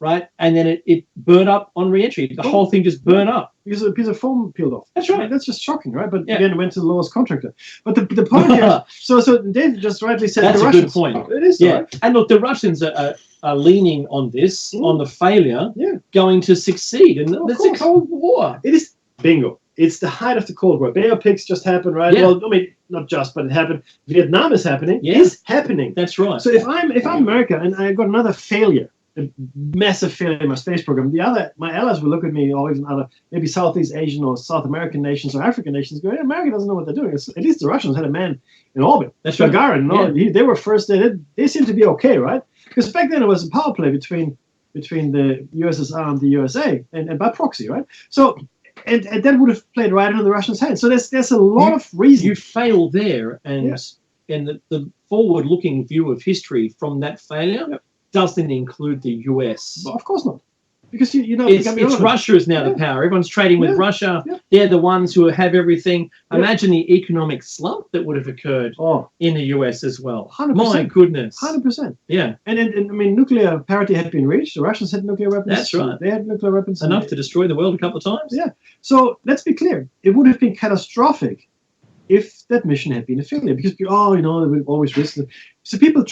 S2: right? And then it burned up on re-entry. The whole thing just burned up.
S1: because a piece of foam peeled off.
S2: That's right.
S1: That's just shocking, right? But again, it went to the lowest contractor. But the point here, so Dave just rightly said
S2: That's
S1: the
S2: a
S1: Russians.
S2: good point.
S1: It is,
S2: Yeah,
S1: right?
S2: and look, the Russians are leaning on this, on the failure, going to succeed, and there's a Cold War.
S1: It is bingo. It's the height of the Cold War. Bay of Pigs just happened, right?
S2: Yeah.
S1: Well, I mean, not just, but it happened. Vietnam is happening.
S2: Yeah.
S1: It's happening.
S2: That's right.
S1: So if I'm America and I got another failure, a massive failure in my space program, my allies will look at me, or even other maybe Southeast Asian or South American nations or African nations, go, hey, America doesn't know what they're doing. At least the Russians had a man in orbit.
S2: That's right.
S1: Gagarin, they were first. They seemed to be okay, right? Because back then it was a power play between the USSR and the USA, and by proxy, right? So. And that would have played right into the Russians' hands. So there's a lot of reasons.
S2: You fail there, and the forward-looking view of history from that failure doesn't include the US.
S1: Well, of course not, because
S2: it's Russia is now the power. Everyone's trading with Russia.
S1: Yeah.
S2: They're the ones who have everything. Imagine the economic slump that would have occurred in the US as well.
S1: 100%.
S2: My goodness.
S1: 100%.
S2: Yeah.
S1: And I mean, nuclear parity had been reached. The Russians had nuclear weapons.
S2: That's right.
S1: They had nuclear weapons.
S2: Enough to destroy the world a couple of times.
S1: Yeah. So let's be clear. It would have been catastrophic if that mission had been a failure, because they would always risk it. So people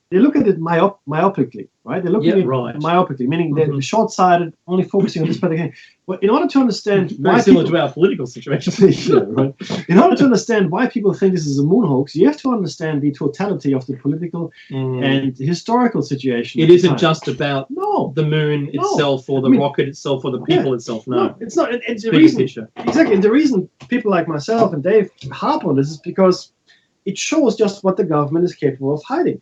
S1: they look at it myopically, right? They look at it myopically, meaning they're short-sighted, only focusing on this particular thing. Well, in order to understand
S2: Very similar to our political situation.
S1: right? In order to understand why people think this is a moon hoax, you have to understand the totality of the political and historical situation.
S2: It isn't just about the moon
S1: No.
S2: itself or the rocket itself or the people itself. No,
S1: it's not. It's the
S2: bigger
S1: reason.
S2: picture.
S1: Exactly. And the reason people like myself and Dave harp on this is because it shows just what the government is capable of hiding.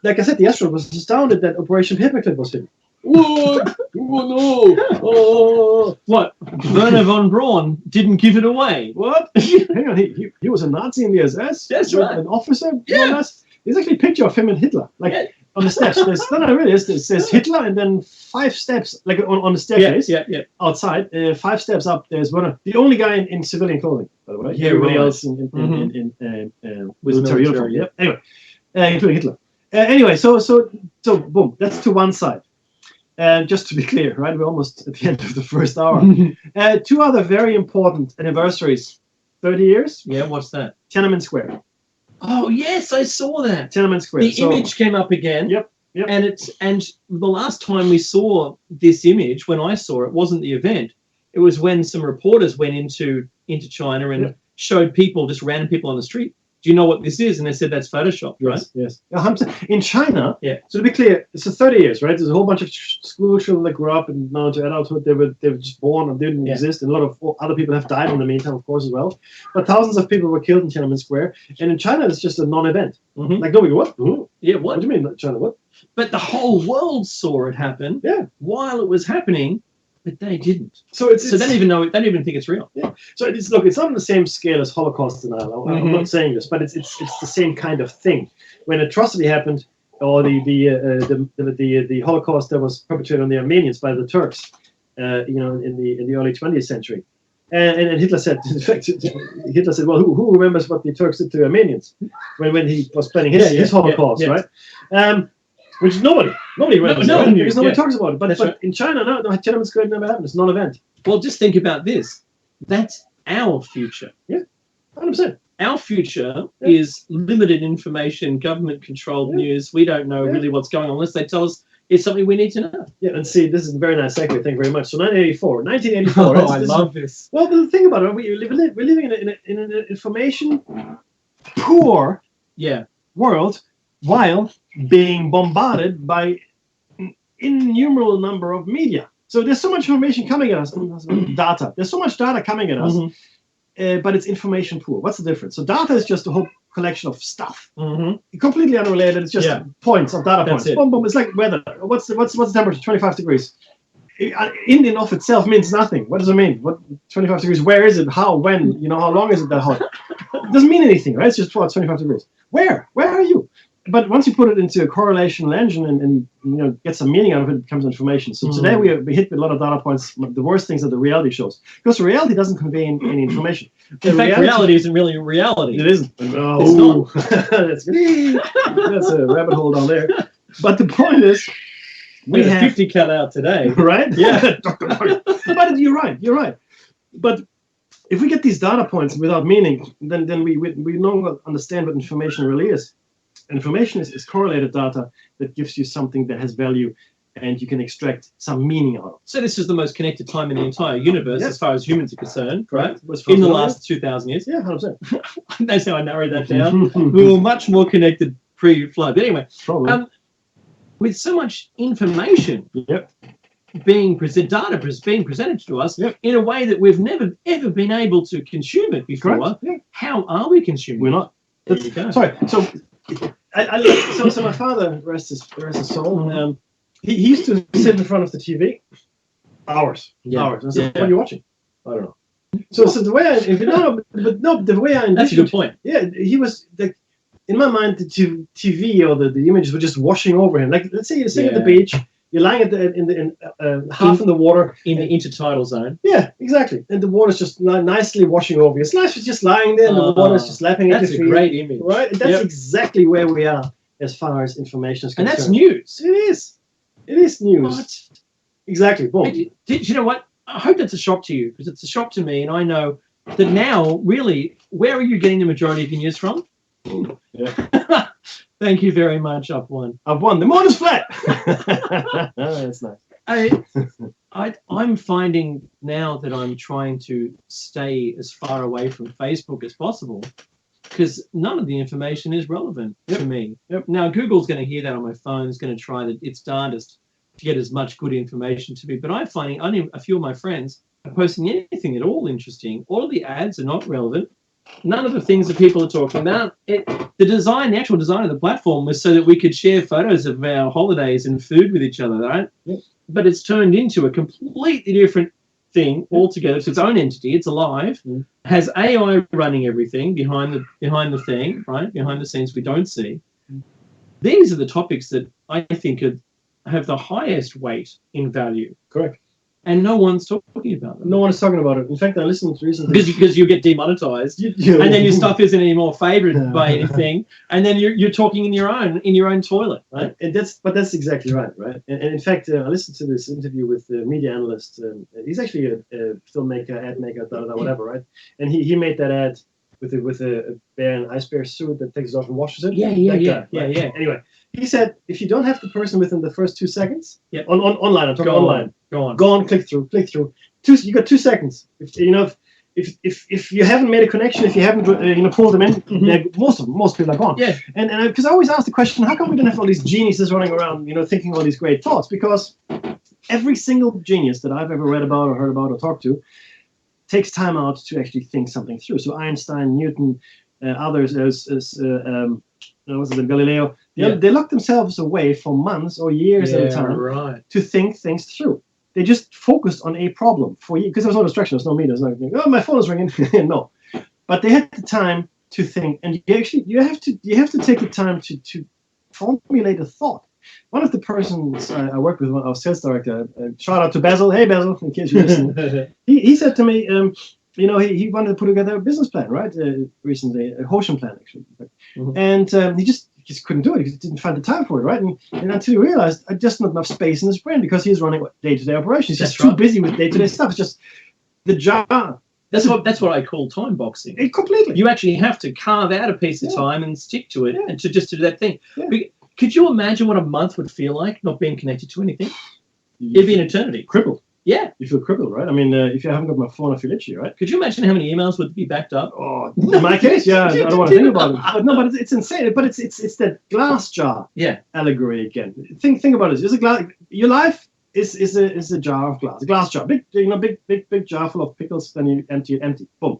S1: Like I said, the astronaut was astounded that Operation Paperclip was hidden. What? Oh, no! Oh.
S2: What? Werner von Braun didn't give it away.
S1: What? Hang on, he was a Nazi in the SS?
S2: That's right.
S1: An officer?
S2: Yeah.
S1: No, there's actually a picture of him and Hitler. On the steps. It says Hitler and then 5 steps, like on the staircase outside, 5 steps up, there's Werner. The only guy in civilian clothing, by the way.
S2: Yeah,
S1: Everybody
S2: right.
S1: else in
S2: With
S1: military uniform.
S2: military,
S1: Yep. Anyway, including Hitler. Anyway, so boom, that's to one side. And just to be clear, right, we're almost at the end of the first hour. Two other very important anniversaries. 30 years.
S2: Yeah, what's that?
S1: Tiananmen Square.
S2: Oh yes, I saw that.
S1: Tiananmen Square.
S2: The image came up again.
S1: Yep. Yep.
S2: And the last time we saw this image, when I saw it, wasn't the event. It was when some reporters went into China and showed people, just random people on the street, do you know what this is? And they said that's Photoshop, right?
S1: Yes. In China,
S2: yeah.
S1: So to be clear, it's 30 years, right? There's a whole bunch of school children that grew up and now into adulthood, they were just born or didn't exist. And a lot of other people have died in the meantime, of course, as well. But thousands of people were killed in Tiananmen Square. And in China, it's just a non-event. Like nobody, what?
S2: Yeah,
S1: what do you mean, China, what?
S2: But the whole world saw it happen while it was happening, but they didn't. So they don't even know. They don't even think it's real.
S1: Yeah. So it's not on the same scale as Holocaust denial. I'm not saying this, but it's the same kind of thing. When atrocity happened, or the Holocaust that was perpetrated on the Armenians by the Turks, in the early 20th century, and Hitler said, in fact, well, who remembers what the Turks did to Armenians when he was planning his Holocaust, right? Which nobody remembers, right? Because nobody talks about it. But in China, no, Tiananmen Square never happened. It's non-event.
S2: Well, just think about this. That's our future.
S1: Yeah, 100%.
S2: Our future is limited information, government-controlled news. We don't know really what's going on unless they tell us it's something we need to know. Yeah,
S1: and see, this is a very nice segue. Thank you very much. So 1984.
S2: Oh, I love this.
S1: Well, the thing about it, we're living in an information-poor world while being bombarded by an innumerable number of media. So there's so much information coming at us. Data. There's so much data coming at us, but it's information poor. What's the difference? So data is just a whole collection of stuff, completely unrelated. It's just points of data points. Boom, boom. It's like weather. What's the temperature? 25 degrees. In and of itself means nothing. What does it mean? What 25 degrees? Where is it? How? When? How long is it that hot? It doesn't mean anything, right? It's just 25 degrees. Where are you? But once you put it into a correlational engine and get some meaning out of it, it becomes information. So today we hit with a lot of data points. The worst things that the reality shows, because reality doesn't convey any information.
S2: In fact, reality isn't really reality.
S1: It isn't. No, it's not. that's a rabbit hole down there. But the point is,
S2: we have 50 cut out today,
S1: right?
S2: Yeah.
S1: But you're right. But if we get these data points without meaning, then we no longer understand what information really is. Information is correlated data that gives you something that has value and you can extract some meaning out of.
S2: So this is the most connected time in the entire universe as far as humans are concerned, right?
S1: Correct.
S2: In the last 2,000 years.
S1: Yeah, 100%.
S2: That's how I narrowed that down. We were much more connected pre-flood. But anyway, with so much information being presented to us in a way that we've never, ever been able to consume it before, how are we consuming
S1: We're not. Sorry, so... So my father, rest his soul, he used to sit in front of the TV hours. And I said, what are you watching? I don't know. So the way the way I envisioned,
S2: that's a good point.
S1: Yeah, he was like, in my mind, the TV or the images were just washing over him. Like, let's say you're sitting at the beach, you're lying half in the water.
S2: In the intertidal zone.
S1: Yeah, exactly. And the water's just nicely washing over you. It's nice just lying there and the water's just lapping at your feet.
S2: That's a great image.
S1: Right? That's exactly where we are as far as information is concerned.
S2: And that's news.
S1: It is. It is news.
S2: What?
S1: Exactly. Boom.
S2: Did you know what? I hope that's a shock to you, because it's a shock to me, and I know that now, really, where are you getting the majority of your news from?
S1: Yeah.
S2: Thank you very much. I've won.
S1: The moon is flat. That's nice.
S2: I'm finding now that I'm trying to stay as far away from Facebook as possible, because none of the information is relevant to me. Now, Google's going to hear that on my phone. It's going to try its darndest to get as much good information to me. But I'm finding only a few of my friends are posting anything at all interesting. All of the ads are not relevant. None of the things that people are talking about. The actual design of the platform was so that we could share photos of our holidays and food with each other, right? But it's turned into a completely different thing altogether. It's its own entity. It's alive. Has AI running everything behind the thing, right? Behind the scenes we don't see. These are the topics that I think have the highest weight in value.
S1: Correct.
S2: and no one's talking about them.
S1: No one is talking about it. In fact, I listened recently
S2: Because you get demonetized, and then your stuff isn't any more favored by anything, and then you're talking in your own toilet, right?
S1: And that's exactly right. And in fact, I listened to this interview with the media analyst. He's actually a filmmaker, ad maker, whatever, right? And he made that ad with a bear and ice bear suit that takes it off and washes it.
S2: Yeah.
S1: Anyway, he said if you don't have the person within the first 2 seconds, online, I'm talking online. Go on, click through. You got 2 seconds. If you haven't made a connection, if you haven't pulled them in, most people are gone.
S2: Yeah.
S1: And because I always ask the question, how come we don't have all these geniuses running around, thinking all these great thoughts? Because every single genius that I've ever read about or heard about or talked to takes time out to actually think something through. So Einstein, Newton, others, Galileo, they locked themselves away for months or years at a time to think things through. They just focused on a problem for you because there was no distraction. There's no media. There's nothing. Oh, my phone is ringing. No, but they had the time to think, and you have to take the time to formulate a thought. One of the persons I worked with, our sales director, shout out to Basil. Hey, Basil, in case you listen. he said to me, he wanted to put together a business plan, right? Recently, a Hoshin plan, actually. And he just couldn't do it. He didn't find the time for it, right? And until he realized, just not enough space in his brain because he's running day-to-day operations. He's just too busy with day-to-day stuff. It's just the job.
S2: That's what I call time boxing.
S1: Completely.
S2: You actually have to carve out a piece of time and stick to it, and to do that thing.
S1: Yeah.
S2: Could you imagine what a month would feel like not being connected to anything? It'd be an eternity.
S1: Crippled.
S2: Yeah.
S1: You feel crippled, right? I mean, if you haven't got my phone, I feel itchy, right?
S2: Could you imagine how many emails would be backed up?
S1: Oh, in my case, yeah, I don't want to think about it. But no, but it's insane. But it's that glass jar allegory again. Think about it. It's a glass. Your life is a jar of glass, a glass jar, big jar full of pickles. Then you empty it, empty, boom.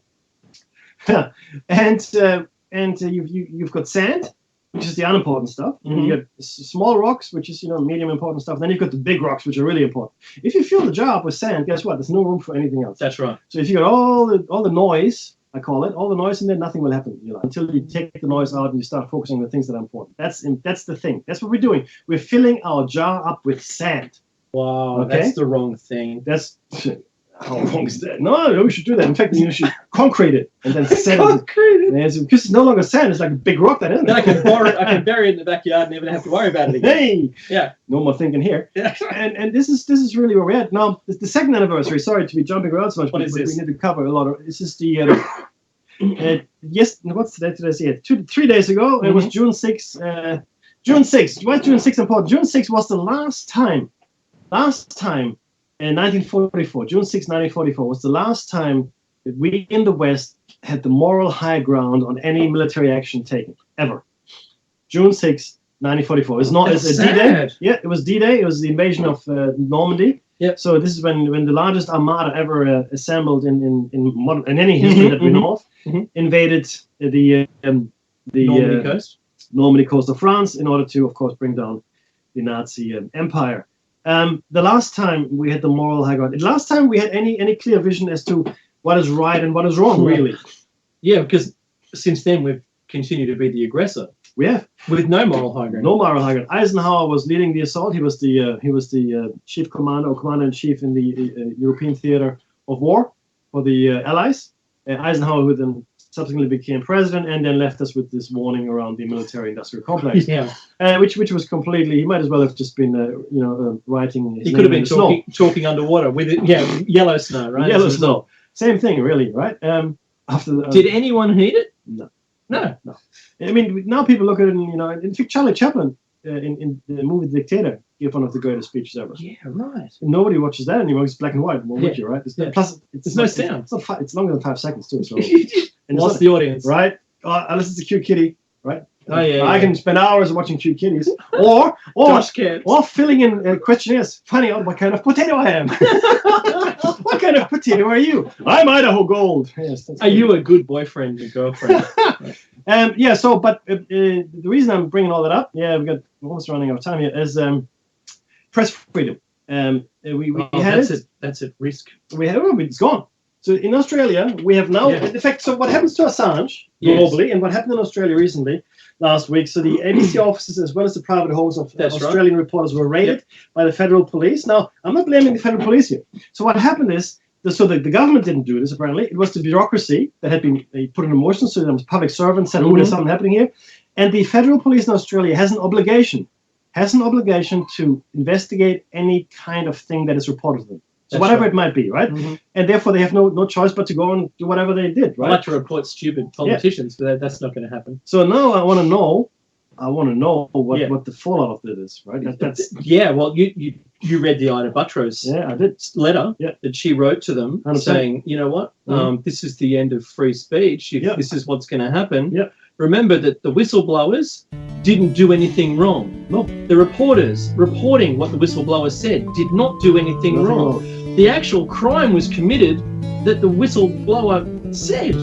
S1: and you've got sand, which is the unimportant stuff. Mm-hmm. You got small rocks, which is medium important stuff. Then you've got the big rocks, which are really important. If you fill the jar up with sand, guess what? There's no room for anything else.
S2: That's right.
S1: So if you got all the noise, I call it, all the noise in there, nothing will happen until you take the noise out and you start focusing on the things that are important. That's the thing. That's what we're doing. We're filling our jar up with sand.
S2: Wow, okay? That's the wrong thing.
S1: That's how wrong is that? No, we should do that. In fact, you should concrete it and then set it. Because it's no longer sand; it's like a big rock that isn't.
S2: Then I can bury it in the backyard and never have to worry about it again.
S1: Hey, yeah, no more thinking here. Yeah. And this is really where we're at now. The second anniversary. Sorry to be jumping around so much.
S2: What is this?
S1: We need to cover a lot of. This is the yes. What's today? Today's it. 3 days ago. Mm-hmm. It was June 6th. June 6th. Why June 6th important? June 6th was the last time. In 1944, June 6, 1944, was the last time that we in the West had the moral high ground on any military action taken, ever. June 6, 1944. It's a D-Day. Yeah, it was D-Day. It was the invasion of Normandy.
S2: Yep.
S1: So this is when the largest armada ever assembled in any history that we know of, invaded the Normandy coast of France in order to, of course, bring down the Nazi empire. The last time we had the moral high ground, the last time we had any clear vision as to what is right and what is wrong, really.
S2: Yeah, because since then we've continued to be the aggressor.
S1: We have,
S2: with no moral high ground.
S1: No moral high ground. Eisenhower was leading the assault. He was the chief commander or commander-in-chief in the European theater of war for the Allies. Eisenhower, who then subsequently became president, and then left us with this warning around the military-industrial complex.
S2: Yeah,
S1: which was completely. He might as well have just been, writing.
S2: He could have been talking underwater with it. Yeah, yellow snow, right?
S1: Yellow snow. Same thing, really, right?
S2: Did anyone heed it?
S1: No.
S2: I
S1: mean, now people look at it, and, in fact, Charlie Chaplin in the movie The Dictator gave one of the greatest speeches ever.
S2: Yeah, right.
S1: And nobody watches that anymore. It's black and white. Well, would you, right? Plus,
S2: there's no sound.
S1: It's longer than 5 seconds too. So.
S2: And what's the audience?
S1: Right? I listen to Cute Kitty, right?
S2: Oh, yeah.
S1: I can spend hours watching Cute Kitties. or filling in questionnaires, finding out what kind of potato I am. What kind of potato are you? I'm Idaho Gold. Yes,
S2: are you a good boyfriend or girlfriend?
S1: But the reason I'm bringing all that up, we're almost running out of time here, is press freedom.
S2: That's at risk.
S1: It's gone. So in Australia, we have now, in fact, so what happens to Assange globally, and what happened in Australia recently, last week. So the ABC offices, as well as the private homes of
S2: That's right.
S1: Australian reporters, were raided by the federal police. Now, I'm not blaming the federal police here. So what happened is, the government didn't do this, apparently. It was the bureaucracy that had been put in motion. So there was public servants said, oh, there's something happening here. And the federal police in Australia has an obligation to investigate any kind of thing that is reported to them. So whatever it might be, right? And therefore, they have no choice but to go and do whatever they did, right?
S2: I like to report stupid politicians, but that's not going to happen.
S1: So now I want to know what the fallout of this is, right? That's
S2: Well, you read the Ida Buttrose
S1: I did.
S2: letter that she wrote to them
S1: 100%.
S2: saying, you know what, this is the end of free speech. If this is what's going to happen. Remember that the whistleblowers didn't do anything wrong.
S1: No.
S2: The reporters reporting what the whistleblower said did not do anything
S1: Nothing
S2: wrong. The actual crime was committed that the whistleblower said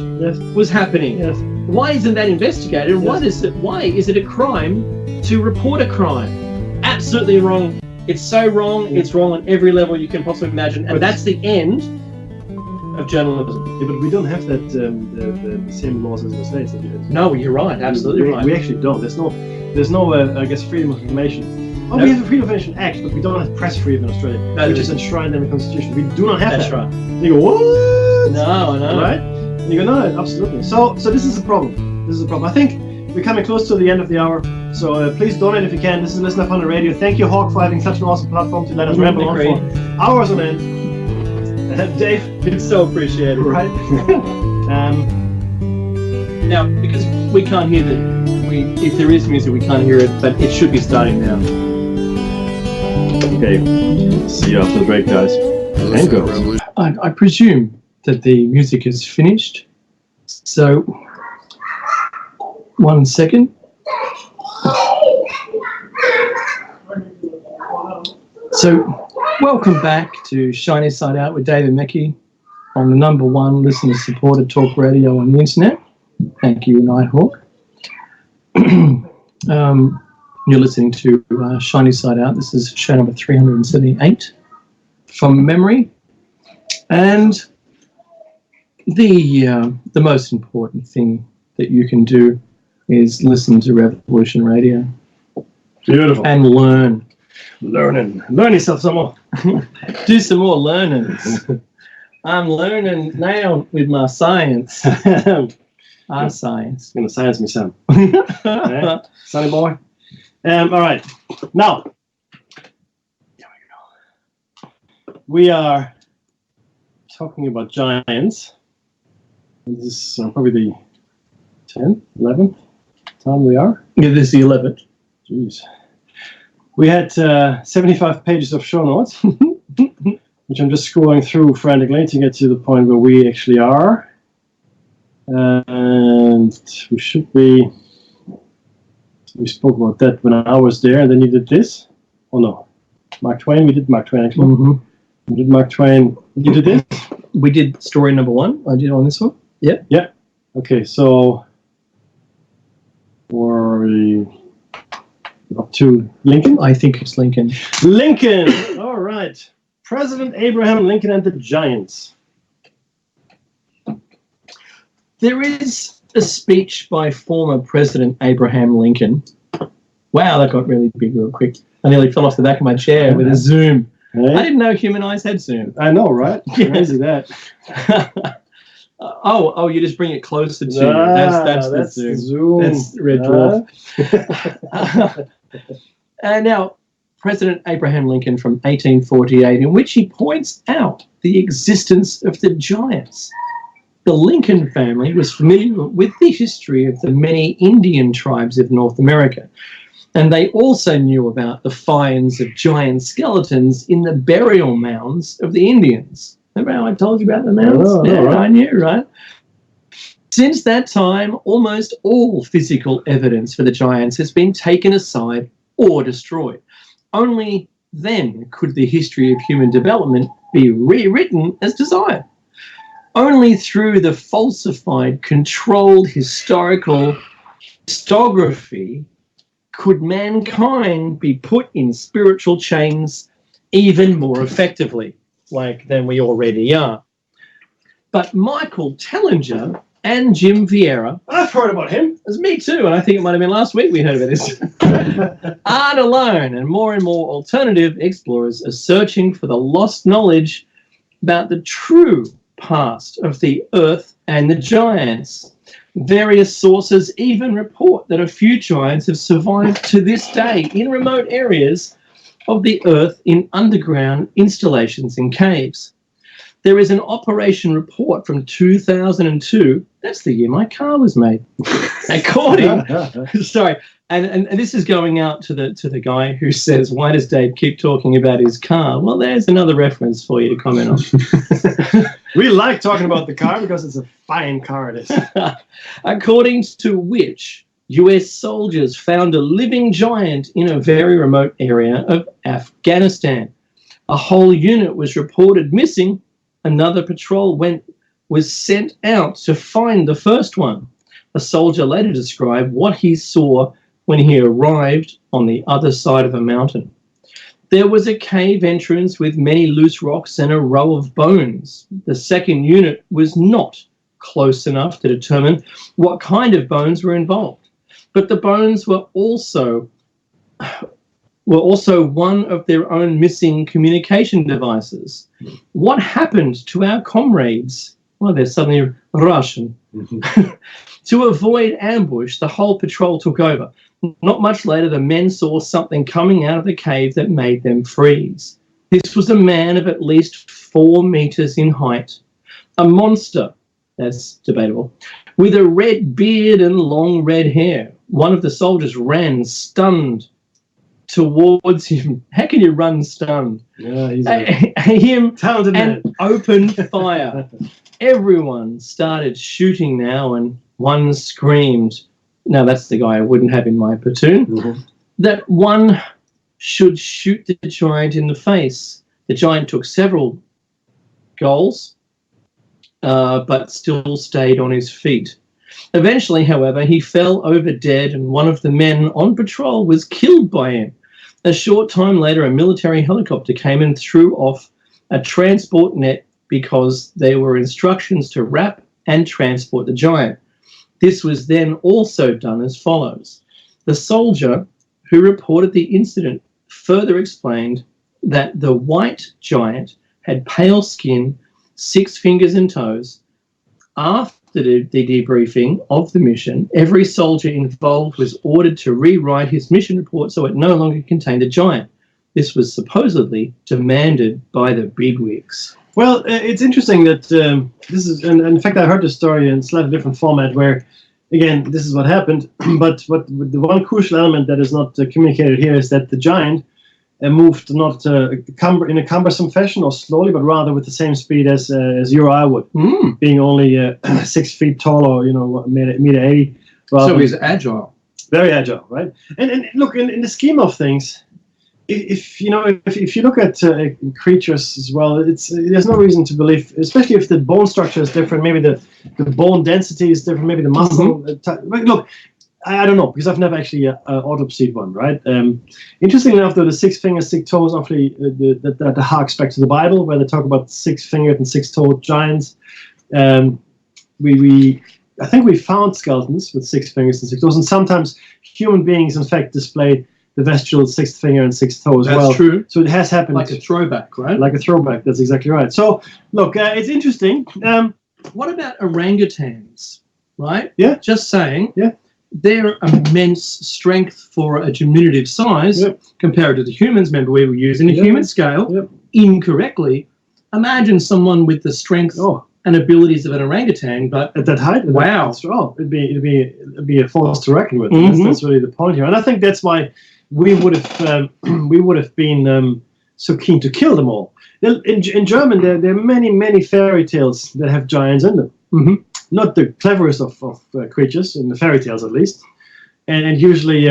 S2: was happening.
S1: Yes.
S2: Why isn't that investigated?
S1: Yes.
S2: Why is it a crime to report a crime? Absolutely wrong. It's so wrong. It's wrong on every level you can possibly imagine. And that's the end of journalism.
S1: Yeah, but we don't have that the same laws as the States.
S2: No, you're right. Absolutely right.
S1: We actually don't. There's no I guess, freedom of information. Oh, we have a Freedom of Information Act, but we don't have press freedom in Australia, which is enshrined in the Constitution. We do not have
S2: That's
S1: that.
S2: right.
S1: And you go, what?
S2: No.
S1: Right? And you go, no, absolutely. So this is a problem. This is a problem. I think we're coming close to the end of the hour. So please donate if you can. This is Listen Up on the Radio. Thank you, Hawk, for having such an awesome platform to let us ramble on for hours on end. Dave,
S2: It's so appreciated.
S1: right?
S2: Now, because we can't hear if there is music, we can't hear it, but it should be starting now.
S1: Okay. See you after the break, guys. And girls.
S2: I presume that the music is finished. So, 1 second. So, welcome back to Shiny Side Out with David Mackey on the #1 listener-supported talk radio on the internet. Thank you, Nighthawk. You're listening to Shiny Side Out. This is show number 378 from memory. And the most important thing that you can do is listen to Revolution Radio.
S1: Beautiful.
S2: And learn.
S1: Learn yourself some more.
S2: Do some more learning. I'm learning now with my science. Our science.
S1: Gonna science me some. Right? Sonny boy. All right. Now, here we go. We are talking about giants. This is probably the 10th, 11th time we are.
S2: Yeah, this is the 11th.
S1: Jeez. We had 75 pages of show notes, which I'm just scrolling through frantically to get to the point where we actually are. And we spoke about that when I was there, and then you did this. Oh no, Mark Twain. We did Mark Twain actually. We did Mark Twain. You did this.
S2: We did story #1. I did on this one. Yeah.
S1: Yeah. Okay, so were we up to Lincoln?
S2: I think it's Lincoln.
S1: Lincoln. All right. President Abraham Lincoln and the Giants.
S2: There is a speech by former President Abraham Lincoln. Wow, that got really big real quick. I nearly fell off the back of my chair with a zoom.
S1: Hey?
S2: I didn't know human eyes had zoom.
S1: I know, right? Crazy that.
S2: Oh, you just bring it closer to you. That's the zoom. That's Red Dwarf. And now, President Abraham Lincoln from 1848, in which he points out the existence of the giants. The Lincoln family was familiar with the history of the many Indian tribes of North America, and they also knew about the finds of giant skeletons in the burial mounds of the Indians. Remember how I told you about the mounds?
S1: Oh,
S2: yeah,
S1: right.
S2: I knew, right? Since that time, almost all physical evidence for the giants has been taken aside or destroyed. Only then could the history of human development be rewritten as desired. Only through the falsified, controlled historical historiography could mankind be put in spiritual chains even more effectively, than we already are. But Michael Tellinger and Jim Vieira.
S1: I've heard about him.
S2: It was me too, and I think it might have been last week we heard about this. Aren't alone, and more alternative explorers are searching for the lost knowledge about the true past of the Earth and the giants. Various sources even report that a few giants have survived to this day in remote areas of the Earth in underground installations in caves. There is an operation report from 2002. That's the year my car was made. According, sorry, and this is going out to the guy who says, "Why does Dave keep talking about his car?" Well, there's another reference for you to comment on.
S1: We like talking about the car because it's a fine car. It is.
S2: According to which US soldiers found a living giant in a very remote area of Afghanistan. A whole unit was reported missing. Another patrol was sent out to find the first one. A soldier later described what he saw when he arrived on the other side of a mountain. There was a cave entrance with many loose rocks and a row of bones. The second unit was not close enough to determine what kind of bones were involved, but the bones were also one of their own missing communication devices. What happened to our comrades? Well, they're suddenly Russian. To avoid ambush, the whole patrol took over. Not much later, the men saw something coming out of the cave that made them freeze. This was a man of at least 4 meters in height, a monster, that's debatable, with a red beard and long red hair. One of the soldiers ran stunned towards him. How can you run stunned?
S1: Yeah, he's
S2: him
S1: talented man.
S2: And opened fire. Everyone started shooting now, and one screamed, now that's the guy I wouldn't have in my platoon, that one should shoot the giant in the face. The giant took several goals, but still stayed on his feet. Eventually, however, he fell over dead, and one of the men on patrol was killed by him. A short time later, a military helicopter came and threw off a transport net because there were instructions to wrap and transport the giant. This was then also done as follows. The soldier who reported the incident further explained that the white giant had pale skin, 6 fingers and toes. After the debriefing of the mission, every soldier involved was ordered to rewrite his mission report so it no longer contained a giant. This was supposedly demanded by the bigwigs.
S1: Well, it's interesting that this is, and in fact, I heard the story in a slightly different format where, again, this is what happened, but the one crucial element that is not communicated here is that the giant moved not in a cumbersome fashion or slowly, but rather with the same speed as you or I would, being only 6 feet tall or, meter 80.
S2: So he's agile.
S1: Very agile, right? And look, in the scheme of things, if you look at creatures as well, there's no reason to believe, especially if the bone structure is different, maybe the bone density is different, maybe the muscle. Look, I don't know, because I've never actually autopsied one, right? Interestingly enough, though, the 6 fingers, 6 toes, obviously, that harks back to the Bible, where they talk about 6-fingered and 6-toed giants. I think we found skeletons with 6 fingers and 6 toes, and sometimes human beings, in fact, display the vestigial 6th finger and 6th toe as well.
S2: That's true.
S1: So it has happened.
S2: Like a throwback, right?
S1: Like a throwback, that's exactly right. So, look, it's interesting.
S2: What about orangutans, right?
S1: Yeah.
S2: Just saying.
S1: Yeah.
S2: Their immense strength for a diminutive size compared to the humans. Remember, we were using a human scale incorrectly. Imagine someone with the strength and abilities of an orangutan, but
S1: at that height,
S2: wow,
S1: it'd be a force to reckon with. That's really the point here, and I think that's why we would have been so keen to kill them all. In German, there are many fairy tales that have giants in them. Not the cleverest of creatures, in the fairy tales at least, and usually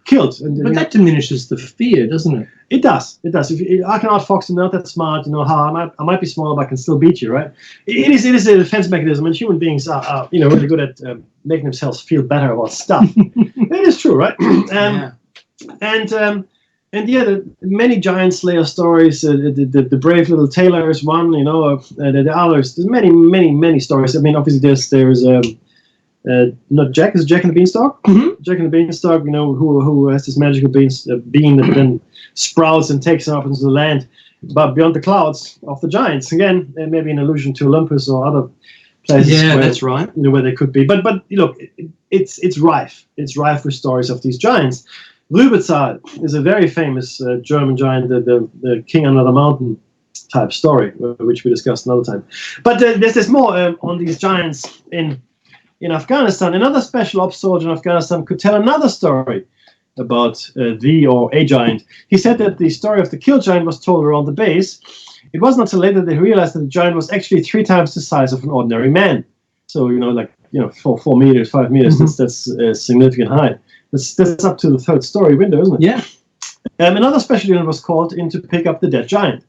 S1: killed.
S2: But that diminishes the fear, doesn't it?
S1: It does. It does. I can outfox them, not that smart. I might be small, but I can still beat you, right? It is a defense mechanism, and human beings are really good at making themselves feel better about stuff. It is true, right? And And yeah, the many giant slayer stories. The brave little tailor is one. You know, the others. There's many stories. I mean, obviously there's not Jack. Is Jack and the Beanstalk?
S2: Mm-hmm.
S1: Jack and the Beanstalk. You know, who has this magical bean that then sprouts and takes him up into the land, but beyond the clouds of the giants. Again, maybe an allusion to Olympus or other places.
S2: Yeah,
S1: where,
S2: that's right.
S1: You know, where they could be. But look, it's rife. It's rife with stories of these giants. Rübezahl is a very famous German giant, the king under the mountain type story, which we discussed another time. But there's more on these giants in Afghanistan. Another special ops soldier in Afghanistan could tell another story about a giant. He said that the story of the kill giant was told around the base. It wasn't until later that they realized that the giant was actually 3 times the size of an ordinary man. So, 4 meters, 5 meters,
S2: Mm-hmm.
S1: that's a significant height. That's up to the 3rd story window, isn't it?
S2: Yeah.
S1: Another special unit was called in to pick up the dead giant.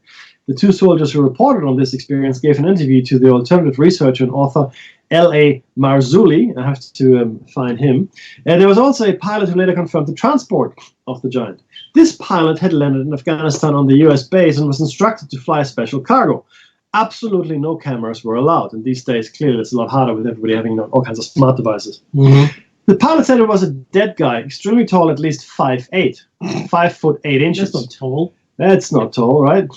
S1: The 2 soldiers who reported on this experience gave an interview to the alternative researcher and author L.A. Marzulli. I have to find him. There was also a pilot who later confirmed the transport of the giant. This pilot had landed in Afghanistan on the US base and was instructed to fly special cargo. Absolutely no cameras were allowed. And these days, clearly, it's a lot harder with everybody having all kinds of smart devices.
S2: Mm-hmm.
S1: The pilot said it was a dead guy, extremely tall, at least 5'8", 5 foot 8 inches.
S2: That's not tall.
S1: That's not tall, right?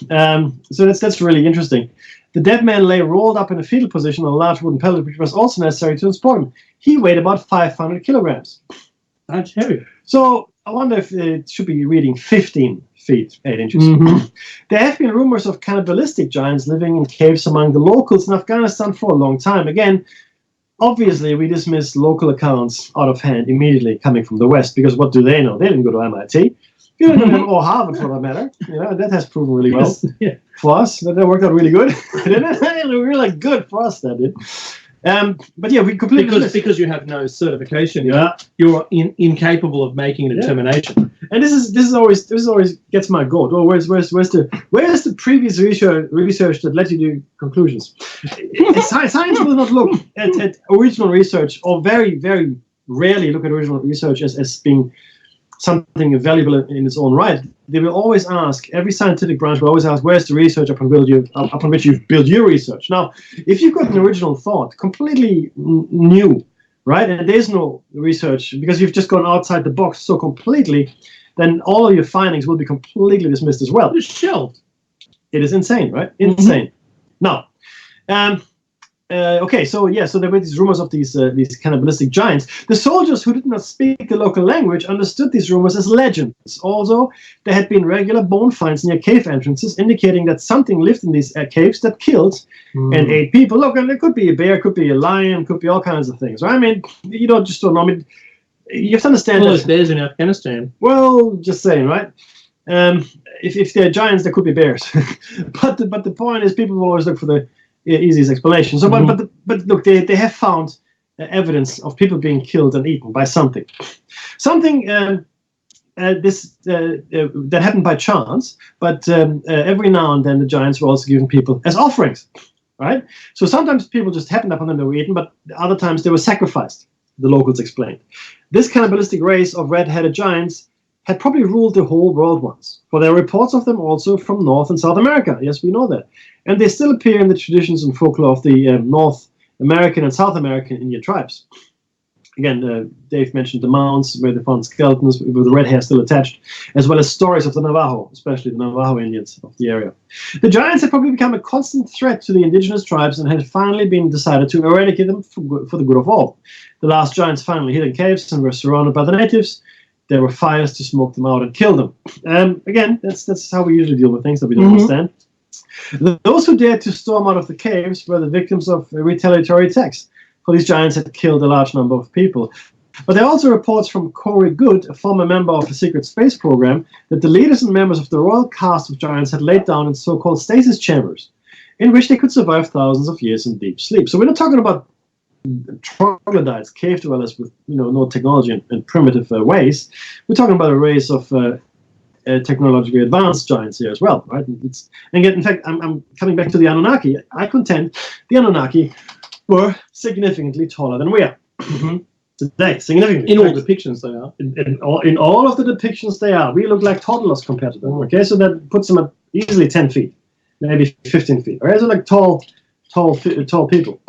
S1: So that's really interesting. The dead man lay rolled up in a fetal position on a large wooden pellet, which was also necessary to transport him. He weighed about 500 kilograms.
S2: That's heavy.
S1: So I wonder if it should be reading 15 feet 8 inches.
S2: Mm-hmm.
S1: There have been rumors of cannibalistic giants living in caves among the locals in Afghanistan for a long time. Again, obviously, we dismiss local accounts out of hand immediately coming from the West, because what do they know? They didn't go to MIT. You didn't go to or Harvard, for that matter. That has proven really well for us. That worked out really good, didn't it? Really good for us, that did. But yeah, we completely
S2: because you have no certification.
S1: Yeah,
S2: you're incapable of making a determination.
S1: And this is always gets my goat. Oh, where's the previous research that led you to conclusions? Science will not look at original research, or very, very rarely look at original research as being something valuable in its own right. They will always ask, every scientific branch will always ask, where's the research upon which you've built your research? Now, if you've got an original thought, completely new, right, and there's no research because you've just gone outside the box so completely, then all of your findings will be completely dismissed as well.
S2: It's shelved.
S1: It is insane, right? Insane. Now, okay, so there were these rumors of these cannibalistic giants. The soldiers who did not speak the local language understood these rumors as legends. Also, there had been regular bone finds near cave entrances, indicating that something lived in these caves that killed and ate people. Look, and it could be a bear, could be a lion, could be all kinds of things. Right? I mean, you don't know. I mean, you have to understand.
S2: Well, there's bears in Afghanistan.
S1: Well, just saying, right? If they're giants, there could be bears. but the point is, people will always look for the easiest explanation. So, but look, they have found evidence of people being killed and eaten by something that happened by chance. But every now and then, the giants were also given people as offerings, right? So sometimes people just happened upon them, they were eaten, but other times they were sacrificed. The locals explained. This cannibalistic race of red-headed giants had probably ruled the whole world once, for there are reports of them also from North and South America. Yes, we know that. And they still appear in the traditions and folklore of the North American and South American Indian tribes. Again, Dave mentioned the mounds where they found skeletons with the red hair still attached, as well as stories of the Navajo, especially the Navajo Indians of the area. The giants had probably become a constant threat to the indigenous tribes and had finally been decided to eradicate them for the good of all. The last giants finally hid in caves and were surrounded by the natives. There were fires to smoke them out and kill them. Again, that's how we usually deal with things that we don't understand. Those who dared to storm out of the caves were the victims of retaliatory attacks, for these giants had killed a large number of people. But there are also reports from Corey Good, a former member of the secret space program, that the leaders and members of the royal caste of giants had laid down in so-called stasis chambers, in which they could survive thousands of years in deep sleep. So we're not talking about troglodytes, cave dwellers with no technology and primitive ways. We're talking about a race of technologically advanced giants here as well, right? And yet, in fact, I'm coming back to the Anunnaki. I contend the Anunnaki were significantly taller than we are. today, significantly.
S2: In all depictions, they are.
S1: In all of the depictions, they are. We look like toddlers compared to them. Okay, so that puts them at easily 10 feet, maybe 15 feet. Right, so like tall people.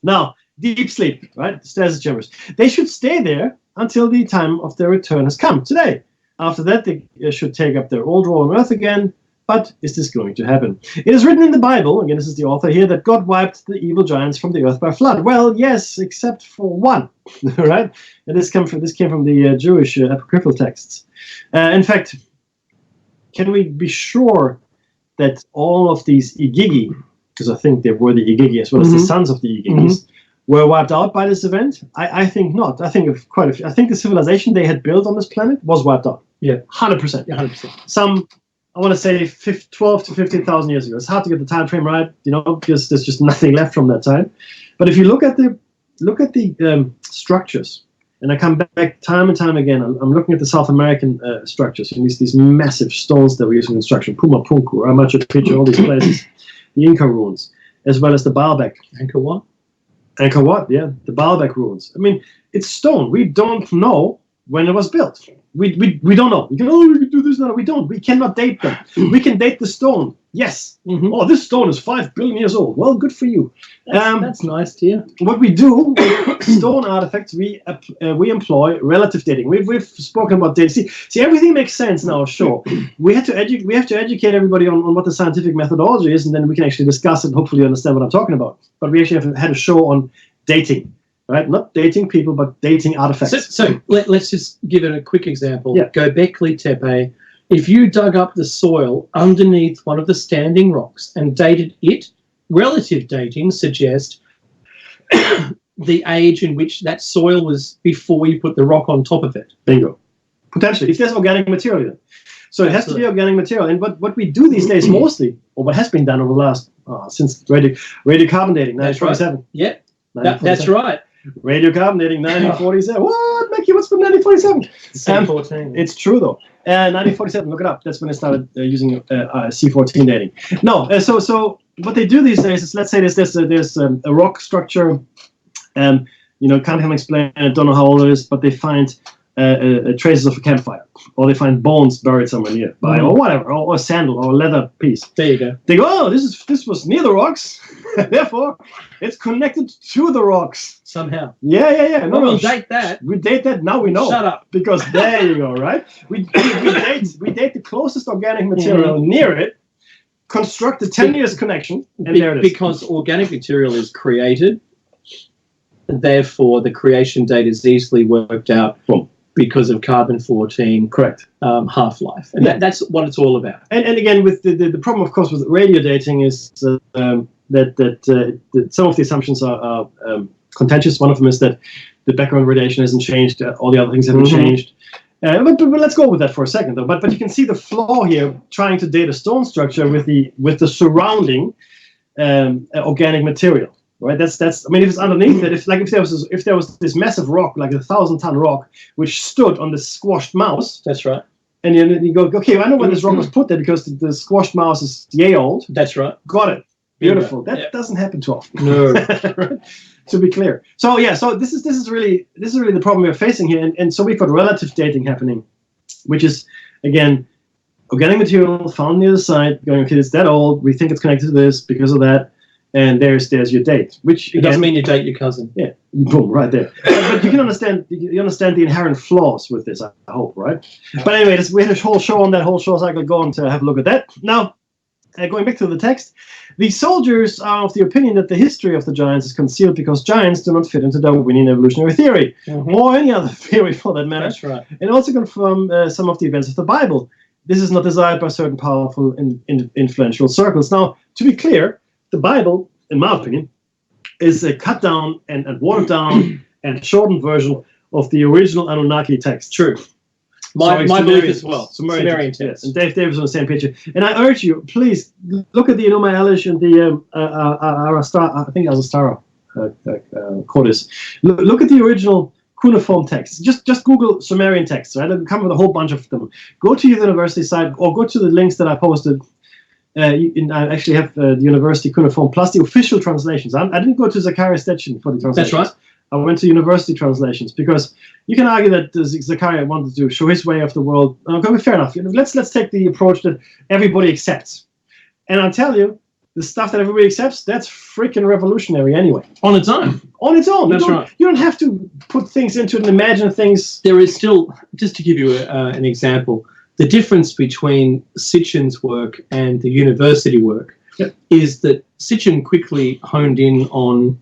S1: Now, deep sleep, right? Stasis chambers. They should stay there until the time of their return has come today. After that, they should take up their old role on Earth again. But is this going to happen? It is written in the Bible, again, this is the author here, that God wiped the evil giants from the earth by flood. Well, yes, except for one, right? And this came from the Jewish apocryphal texts. In fact, can we be sure that all of these Igigi, because I think they were the Igigi as well as the sons of the Igigis, were wiped out by this event? I think not. I think of quite a few. I think the civilization they had built on this planet was wiped out.
S2: Yeah,
S1: 100%.
S2: Yeah, 100%.
S1: Some, I want to say 12 to 15,000 years ago. It's hard to get the time frame right, because there's just nothing left from that time. But if you look at the structures, and I come back time and time again, I'm looking at the South American structures, and these massive stones that we use in construction, Puma Punku, Machu Picchu, all these places, the Inca ruins, as well as the Baalbek.
S2: Angkor Wat?
S1: Angkor Wat, yeah, the Baalbek ruins. I mean, it's stone. We don't know when it was built. We don't know. We can do this now. We don't. We cannot date them. We can date the stone. Yes. Oh, this stone is 5 billion years old. Well, good for you.
S2: That's nice to hear.
S1: What we do with stone artifacts, we employ relative dating. We've spoken about dating. See, everything makes sense now. Sure, we have to educate everybody on what the scientific methodology is, and then we can actually discuss it. And hopefully, understand what I'm talking about. But we actually had a show on dating. Right, not dating people, but dating artifacts.
S2: So let's just give it a quick example.
S1: Yeah.
S2: Göbekli Tepe. If you dug up the soil underneath one of the standing rocks and dated it, relative dating suggests the age in which that soil was before you put the rock on top of it.
S1: Bingo. Potentially, if there's organic material in it. So it has to be organic material. And what we do these days mostly, or what has been done over the last, since radiocarbon dating, 1947.
S2: Right. Yeah, that's right.
S1: Radiocarbon dating, 1947. What, Mickey? What's from 1947?
S2: C14.
S1: It's true though. 1947. Look it up. That's when they started using C14 dating. No. So what they do these days is, let's say there's a rock structure. Can't even explain it. Don't know how old it is, but they find traces of a campfire, or they find bones buried somewhere nearby, or whatever, or a sandal or a leather piece.
S2: There you go.
S1: They go, oh, this was near the rocks, therefore it's connected to the rocks
S2: somehow.
S1: Yeah.
S2: No, we'll date that.
S1: We date that now. We know.
S2: Shut up.
S1: Because there you go. Right. We date the closest organic material near it, construct a 10 years connection, and there it is.
S2: Because organic material is created, therefore the creation date is easily worked out.
S1: Boom.
S2: Because of carbon-14,
S1: correct,
S2: half-life, and that's what it's all about.
S1: And again, with the problem, of course, with radio dating is that some of the assumptions are contentious. One of them is that the background radiation hasn't changed; all the other things haven't changed. But let's go with that for a second, though. But you can see the flaw here, trying to date a stone structure with the surrounding organic material. Right, that's. I mean, if it's underneath it, if there was this massive rock, like a 1,000-ton rock, which stood on the squashed mouse.
S2: That's right.
S1: And you go, okay, I know when this rock was put there because the squashed mouse is yay old.
S2: That's right.
S1: Got it. Beautiful. That doesn't happen too often.
S2: No.
S1: Right? To be clear. So yeah, so this is really the problem we're facing here, and so we've got relative dating happening, which is again organic material found near the site. Going, okay, it's that old. We think it's connected to this because of that. And there's your date, which
S2: again, it doesn't mean you date your cousin.
S1: Yeah, boom, right there. But you can understand. You understand the inherent flaws with this. I hope, right? But anyway, we had a whole show on that whole show cycle. Go on to have a look at that. Now, going back to the text, the soldiers are of the opinion that the history of the giants is concealed because giants do not fit into Darwinian evolutionary theory, or any other theory for that matter.
S2: That's right.
S1: And also confirm some of the events of the Bible. This is not desired by certain powerful and influential circles. Now, to be clear, the Bible, in my opinion, is a cut down and watered down and shortened version of the original Anunnaki text.
S2: True. My belief as well. Sumerian text.
S1: Yes. And Dave Davis on the same page. And I urge you, please look at the Enuma Elish and the Arastara Codice. Look at the original cuneiform texts. Just Google Sumerian texts. Right, it'll come with a whole bunch of them. Go to your university site or go to the links that I posted. I actually have the University Cuneiform plus the official translations. I didn't go to Zacharias Stettin for the translations.
S2: That's right.
S1: I went to university translations because you can argue that Zechariah wanted to show his way of the world. Okay, fair enough. Let's take the approach that everybody accepts. And I'll tell you, the stuff that everybody accepts, that's freaking revolutionary anyway.
S2: On its own.
S1: On its own.
S2: That's right.
S1: You don't have to put things into it and imagine things.
S2: There is still, just to give you an example, the difference between Sitchin's work and the university work is that Sitchin quickly honed in on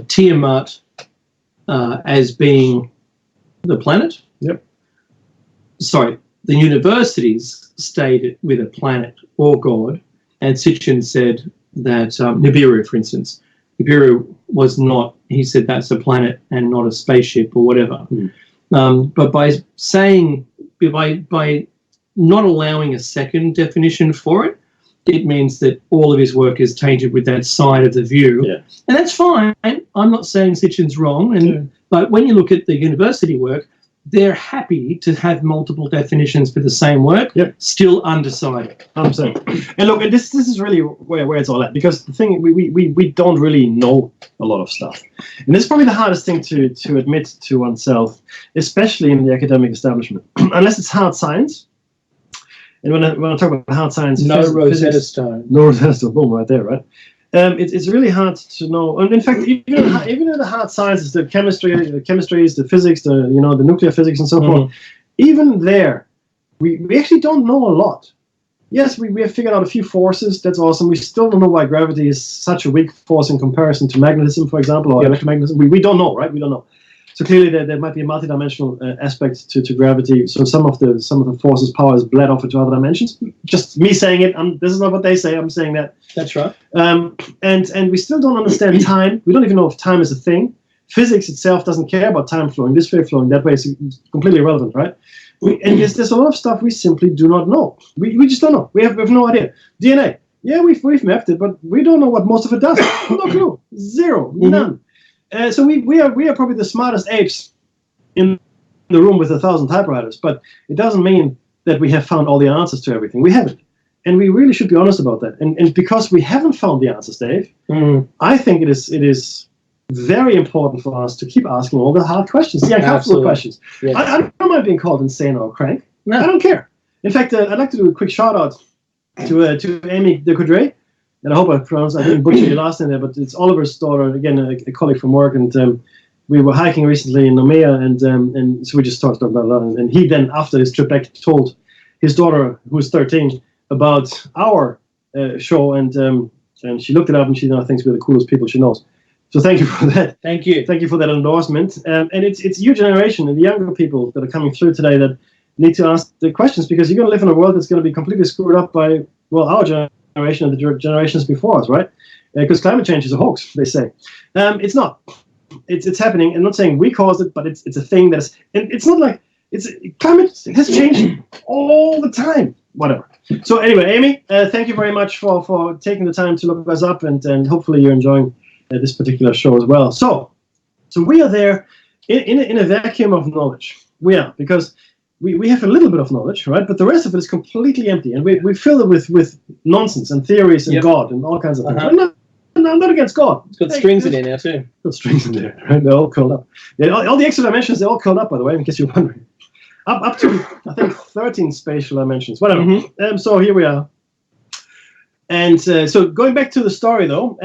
S2: Tiamat as being the planet.
S1: Yep.
S2: Sorry, the universities stayed with a planet or god, and Sitchin said that Nibiru, for instance, Nibiru was not, he said that's a planet and not a spaceship or whatever. But by saying, by not allowing a second definition for it, it means that all of his work is tainted with that side of the view.
S1: Yeah.
S2: And that's fine. I'm not saying Sitchin's wrong. But when you look at the university work, they're happy to have multiple definitions for the same work, still undecided.
S1: 100%. And look, and this is really where it's all at, because the thing, we don't really know a lot of stuff. And this is probably the hardest thing to admit to oneself, especially in the academic establishment. Unless it's hard science. And when I talk about hard science,
S2: no Rosetta Stone.
S1: No Rosetta Stone, boom, right there, right? It's really hard to know. And in fact, even in the hard sciences, the chemistries, the physics, the nuclear physics and so forth, even there, we actually don't know a lot. Yes, we have figured out a few forces. That's awesome. We still don't know why gravity is such a weak force in comparison to magnetism, for example, or electromagnetism. We don't know, right? We don't know. So clearly, there might be a multidimensional aspect to gravity. So some of the forces' power is bled off into other dimensions. Just me saying it. This is not what they say. I'm saying that.
S2: That's right.
S1: And we still don't understand time. We don't even know if time is a thing. Physics itself doesn't care about time flowing this way, flowing that way. It's completely irrelevant, right? And there's a lot of stuff we simply do not know. We just don't know. We have no idea. DNA. Yeah, we've mapped it, but we don't know what most of it does. No clue. Zero. None. So we are probably the smartest apes in the room with 1,000 typewriters, but it doesn't mean that we have found all the answers to everything. We haven't. And we really should be honest about that. And because we haven't found the answers, Dave, I think it is very important for us to keep asking all the hard questions, the uncomfortable questions. Yes. I don't mind being called insane or crank. No. I don't care. In fact, I'd like to do a quick shout out to Amy de Coudray. And I hope I didn't butcher your last name there, but it's Oliver's daughter, again, a colleague from work, and we were hiking recently in Nomea, and so we just talked about that. And he then, after his trip back, told his daughter, who's 13, about our show, and she looked it up, and she now thinks we're the coolest people she knows. So thank you for that.
S2: Thank you.
S1: Thank you for that endorsement. And it's your generation and the younger people that are coming through today that need to ask the questions, because you're going to live in a world that's going to be completely screwed up by, well, our generation and the generations before us, right? Because climate change is a hoax, they say. It's not. It's happening. I'm not saying we caused it, but it's a thing that's. And it's not like climate has changed all the time. Whatever. So anyway, Amy, thank you very much for taking the time to look us up, and hopefully you're enjoying this particular show as well. So we are there in a vacuum of knowledge. We are, because we have a little bit of knowledge, right? But the rest of it is completely empty, and we fill it with nonsense and theories and God and all kinds of things. I'm not against God.
S2: It's got strings in there now too.
S1: Got strings in there, right? They're all curled up. Yeah, all the extra dimensions, they're all curled up, by the way, in case you're wondering. Up to, I think, 13 spatial dimensions. Whatever. So here we are. And so going back to the story, though,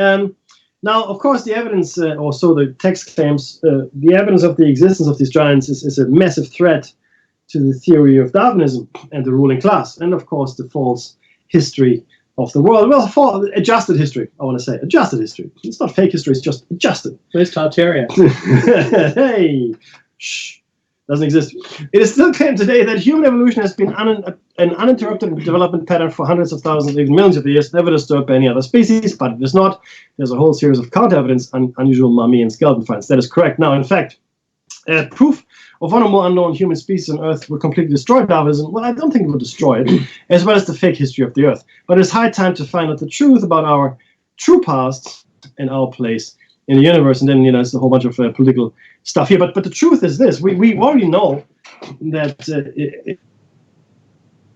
S1: now, of course, the evidence, or so the text claims, the evidence of the existence of these giants is a massive threat to the theory of Darwinism and the ruling class, and of course the false history of the world. Well, adjusted history, I want to say. Adjusted history. It's not fake history, it's just adjusted.
S2: Where's Tartaria?
S1: Hey, shh, doesn't exist. It is still claimed today that human evolution has been an uninterrupted development pattern for hundreds of thousands, even millions of years, never disturbed by any other species, but it is not. There's a whole series of counter-evidence, unusual mummy and skeleton finds. That is correct. Now, in fact, proof of one or more unknown human species on Earth would completely destroy Darwinism. Well, I don't think it would destroy it, as well as the fake history of the Earth. But it's high time to find out the truth about our true past and our place in the universe. And then, there's a whole bunch of political stuff here. But the truth is this. We already know that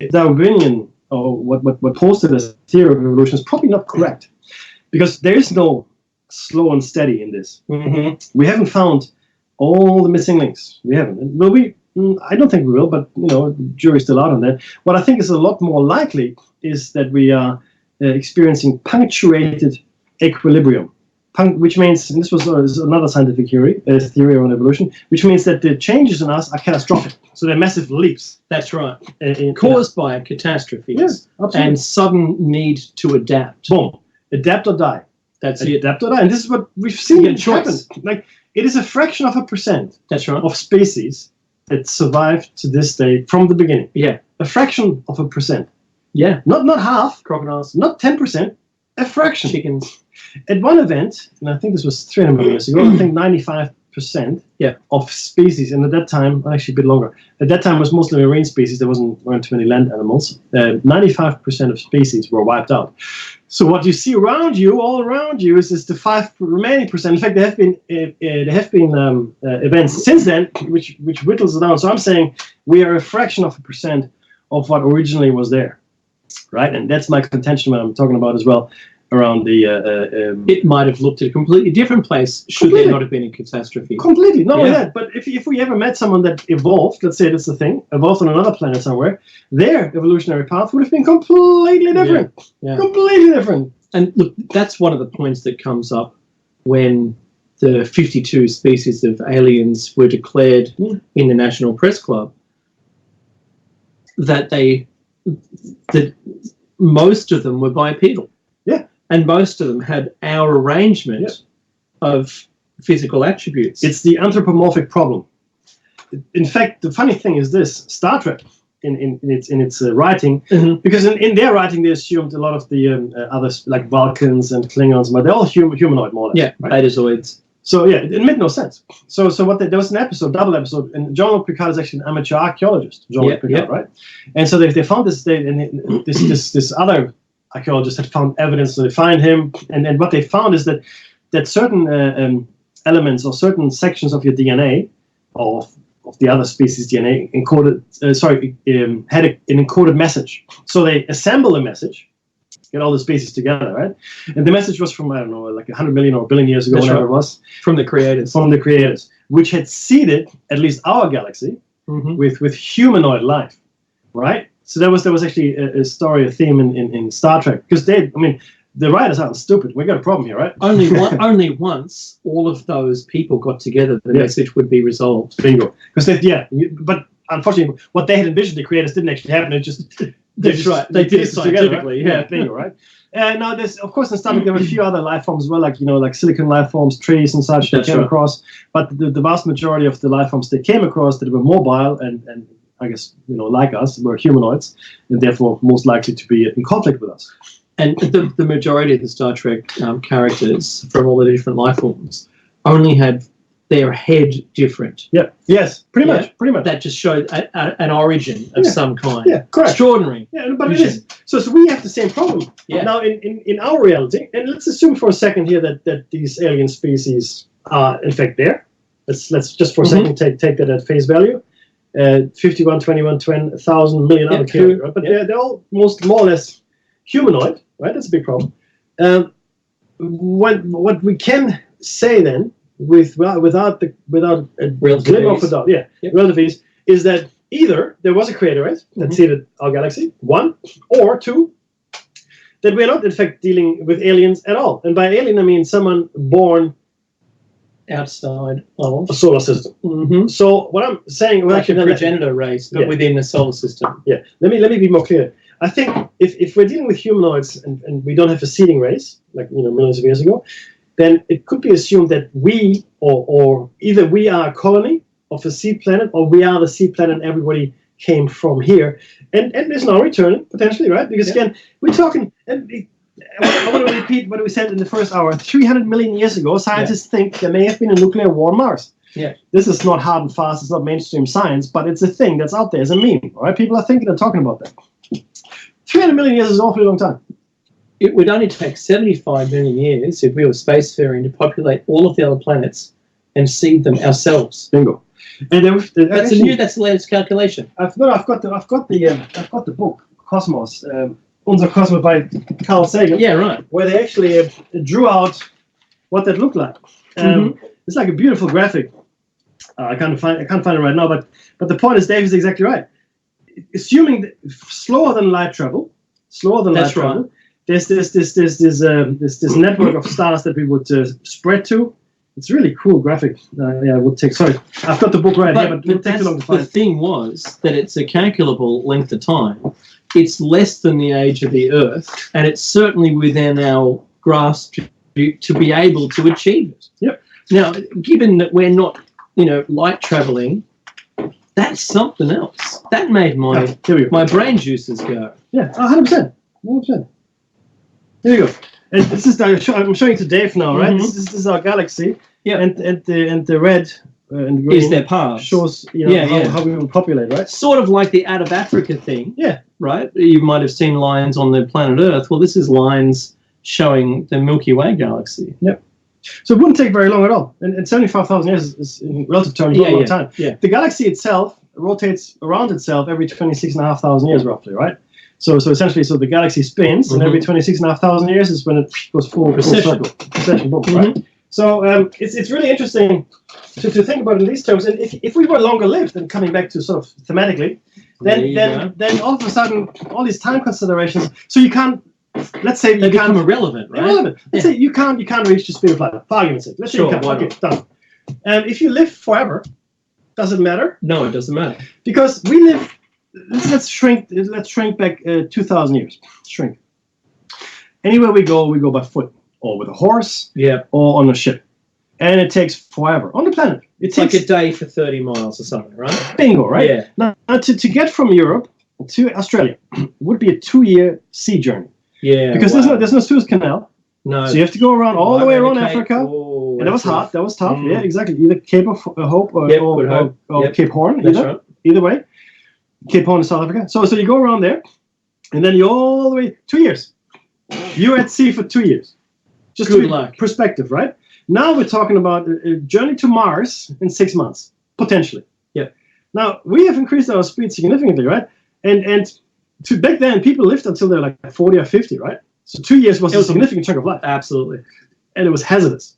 S1: Darwinian, or what posted as theory of evolution, is probably not correct. Because there is no slow and steady in this.
S2: Mm-hmm.
S1: We haven't found all the missing links. We haven't. Well, I don't think we will, but the jury's still out on that. What I think is a lot more likely is that we are experiencing punctuated equilibrium, which means, and this was another scientific theory around evolution, which means that the changes in us are catastrophic. So they're massive leaps.
S2: That's right. Caused by a catastrophe.
S1: Yes, absolutely.
S2: And sudden need to adapt.
S1: Boom. Adapt or die.
S2: That's it.
S1: Adapt or die. And this is what we've seen happen. Like, it is a fraction of a percent.
S2: That's right.
S1: Of species that survived to this day from the beginning.
S2: Yeah.
S1: A fraction of a percent.
S2: Yeah.
S1: Not half.
S2: Crocodiles.
S1: Not 10%. A fraction.
S2: Chickens.
S1: At one event, and I think this was 300 million years ago, I think 95% of species, and at that time, actually a bit longer, at that time was mostly marine species, there weren't too many land animals, 95% of species were wiped out. So what you see around you, all around you, is the remaining percent. In fact, there have been events since then which whittles it down. So I'm saying we are a fraction of a percent of what originally was there, right? And that's my contention when I'm talking about as well around the.
S2: It might have looked at a completely different place should there not have been a catastrophe.
S1: Completely, not only that, but if we ever met someone that evolved, let's say that's the thing, evolved on another planet somewhere, their evolutionary path would have been completely different.
S2: Yeah.
S1: Completely different.
S2: And look, that's one of the points that comes up when the 52 species of aliens were declared in the National Press Club. That most of them were bipedal.
S1: Yeah.
S2: And most of them had our arrangement of physical attributes.
S1: It's the anthropomorphic problem. In fact, the funny thing is this: Star Trek, in its writing, because in their writing they assumed a lot of the others like Vulcans and Klingons, but they're all humanoid more or less.
S2: Yeah, right? Betazoids.
S1: So yeah, it made no sense. So what there was an double episode, and Jean-Luc Picard is actually an amateur archaeologist. Jean-Luc Picard, right? And so they found this, and this other archaeologist had found evidence. So they find him, and what they found is that certain elements or certain sections of your DNA, or of the other species' DNA, had an encoded message. So they assemble a message. Get all the species together, right? And the message was from, I don't know, like 100 million or a billion years ago, whatever it was.
S2: From the creators.
S1: From the creators, which had seeded at least our galaxy with humanoid life, right? So there was actually a story, a theme in Star Trek. Because the writers aren't stupid. We got a problem here, right?
S2: Only once all of those people got together, the message would be resolved.
S1: Bingo. But unfortunately, what they had envisioned, the creators, didn't actually happen. It just...
S2: That's right. They did it scientifically.
S1: Right? Yeah, bingo, right? Now, there's, of course, in Star Trek, there were a few other life forms as well, like silicon life forms, trees and such that came across. But the vast majority of the life forms they came across that were mobile and I guess, like us, were humanoids, and therefore most likely to be in conflict with us.
S2: And the majority of the Star Trek characters from all the different life forms only had their head different.
S1: Yeah. Yes. Pretty much.
S2: That just showed an origin of some kind.
S1: Yeah. Correct.
S2: Extraordinary.
S1: Yeah, but it is. So we have the same problem.
S2: Yeah.
S1: Now, in our reality, and let's assume for a second here that these alien species are in fact there. Let's just for a second take that at face value. 51, 21, 20, 1,000 million other characters, right? But they're all more or less humanoid, right? That's a big problem. What we can say then, without a glimmer of a doubt, relative ease, is that either there was a creator, right, that seeded our galaxy, one, or two, that we're not in fact dealing with aliens at all. And by alien I mean someone born
S2: outside of
S1: a solar system. So what I'm saying,
S2: like a progenitor race, but within the solar system.
S1: Yeah. Let me be more clear. I think if we're dealing with humanoids and we don't have a seeding race like millions of years ago, then it could be assumed that we or either we are a colony of a seed planet, or we are the seed planet and everybody came from here, and there's no returning potentially, right? Because again, we're talking. I want to repeat what we said in the first hour. 300 million years ago, scientists think there may have been a nuclear war on Mars.
S2: Yeah.
S1: This is not hard and fast. It's not mainstream science, but it's a thing that's out there. It's a meme. All right, people are thinking and talking about that. 300 million years is an awfully long time.
S2: It would only take 75 million years if we were spacefaring to populate all of the other planets and seed them ourselves.
S1: Bingo. And
S2: that's the latest calculation.
S1: I've got the book Cosmos. Unser Cosmos by Carl Sagan.
S2: Yeah, right.
S1: Where they actually drew out what that looked like. It's like a beautiful graphic. I can't find it right now, but the point is, Dave is exactly right. Assuming that slower than light travel, there's this network of stars that we would spread to. It's really cool graphic. Yeah, it would take. Sorry, I've got the book right here, but it would take too long to find.
S2: The thing was that it's a calculable length of time. It's less than the age of the Earth, and it's certainly within our grasp to be able to achieve it.
S1: Yep.
S2: Now, given that we're not, light traveling, that's something else. That made my brain juices go.
S1: Yeah, 100%. 100%. Here you go. And this is I'm showing to Dave now, right? This is our galaxy.
S2: Yeah.
S1: And the red and green
S2: is their path.
S1: Shows how we will populate, right?
S2: Sort of like the out of Africa thing.
S1: Yeah.
S2: Right? You might have seen lines on the planet Earth. Well, this is lines showing the Milky Way galaxy.
S1: Yep. So it wouldn't take very long at all. And 75,000 years is in relative terms not a long time.
S2: Yeah.
S1: The galaxy itself rotates around itself every 26,500 years roughly, right? So essentially, the galaxy spins, and every 26,500 years is when it goes full circle. Right? So it's really interesting to think about it in these terms. And if we were longer lived, and coming back to sort of thematically, then all of a sudden, all these time considerations. So you can't. Let's say
S2: they become irrelevant, right?
S1: Irrelevant. Let's say you can't reach the speed of light. For argument's sake, let's say you can't. Okay, done. And if you live forever, does it matter?
S2: No, it doesn't matter
S1: because we live. Let's shrink back 2,000 years. Shrink. Anywhere we go by foot, or with a horse, or on a ship, and it takes forever on the planet. It's
S2: like a day for 30 miles or something, right?
S1: Bingo, right?
S2: Yeah.
S1: Now to get from Europe to Australia would be a 2-year sea journey.
S2: Yeah.
S1: Because there's no Suez Canal.
S2: No.
S1: So you have to go around all the way around Africa.
S2: Oh,
S1: and that was hard. That was tough. Yeah, exactly. Either Cape of Hope or Cape Horn.
S2: That's right.
S1: Either way. Cape Horn in South Africa. So you go around there, and then you all the way 2 years. You're at sea for 2 years. Just
S2: good luck.
S1: Perspective, right? Now we're talking about a journey to Mars in 6 months, potentially.
S2: Yeah.
S1: Now we have increased our speed significantly, right? And to back then, people lived until they're like 40 or 50, right? So 2 years was a significant chunk of life.
S2: Absolutely.
S1: And it was hazardous.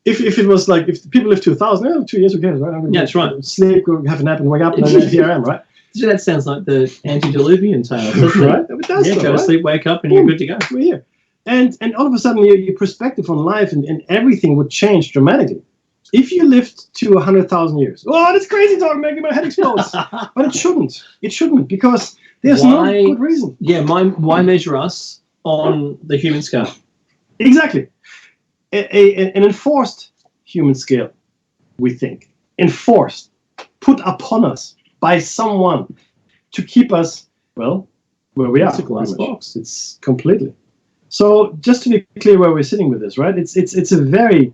S1: If it was like, if people live to 1,000, 2 years, who cares, right?
S2: Yeah, that's right.
S1: Sleep, go have a nap, and wake up, and then here I am, right?
S2: So that sounds like the antediluvian tale, doesn't
S1: right?
S2: it?
S1: It does,
S2: go to
S1: right?
S2: sleep, wake up, and you're good to go.
S1: We're here. And all of a sudden, your perspective on life and everything would change dramatically. If you lived to 100,000 years, oh, that's crazy talk, making my head explode. But it shouldn't. It shouldn't, because there's no good reason.
S2: Yeah, why measure us on the human scale?
S1: Exactly. An enforced human scale, we think. Enforced, put upon us by someone to keep us, well, where we are.
S2: It's a glass box.
S1: It's completely. So just to be clear where we're sitting with this, right? It's a very,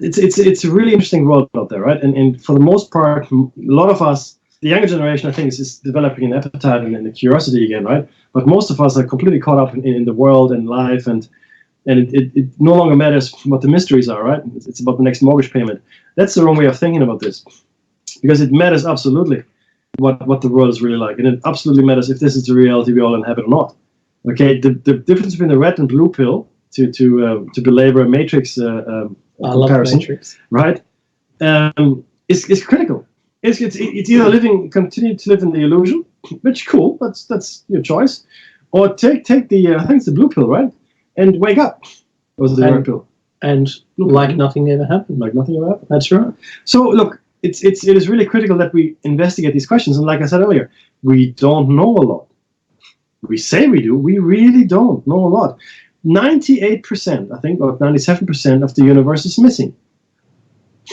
S1: it's a really interesting world out there, right? And for the most part, a lot of us, the younger generation, I think, is developing an appetite and a curiosity again, right? But most of us are completely caught up in the world and life, and it no longer matters what the mysteries are, right? It's about the next mortgage payment. That's the wrong way of thinking about this, because it matters absolutely what the world is really like, and it absolutely matters if this is the reality we all inhabit or not. Okay, the difference between the red and blue pill, to belabor a matrix comparison,
S2: Matrix.
S1: right? Is critical. It's either continue to live in the illusion, which cool, that's your choice, or take the I think it's the blue pill, right? And wake up. Or the red pill.
S2: And like nothing ever happened.
S1: Like nothing ever happened.
S2: That's right.
S1: So look, it is really critical that we investigate these questions. And like I said earlier, we don't know a lot. We say we do, we really don't know a lot. 98%, I think, or 97% of the universe is missing.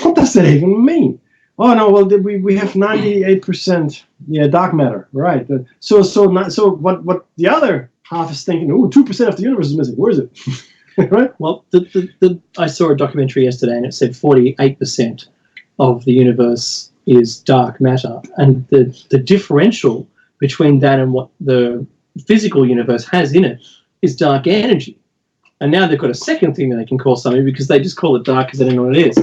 S1: What does that even mean? Oh no, well we have 98% dark matter, right? So what the other half is thinking? Oh, 2% of the universe is missing. Where is it? Right?
S2: Well, I saw a documentary yesterday, and it said 48% of the universe is dark matter, and the differential between that and what the physical universe has in it is dark energy. And now they've got a second thing that they can call something, because they just call it dark because they don't know what it is.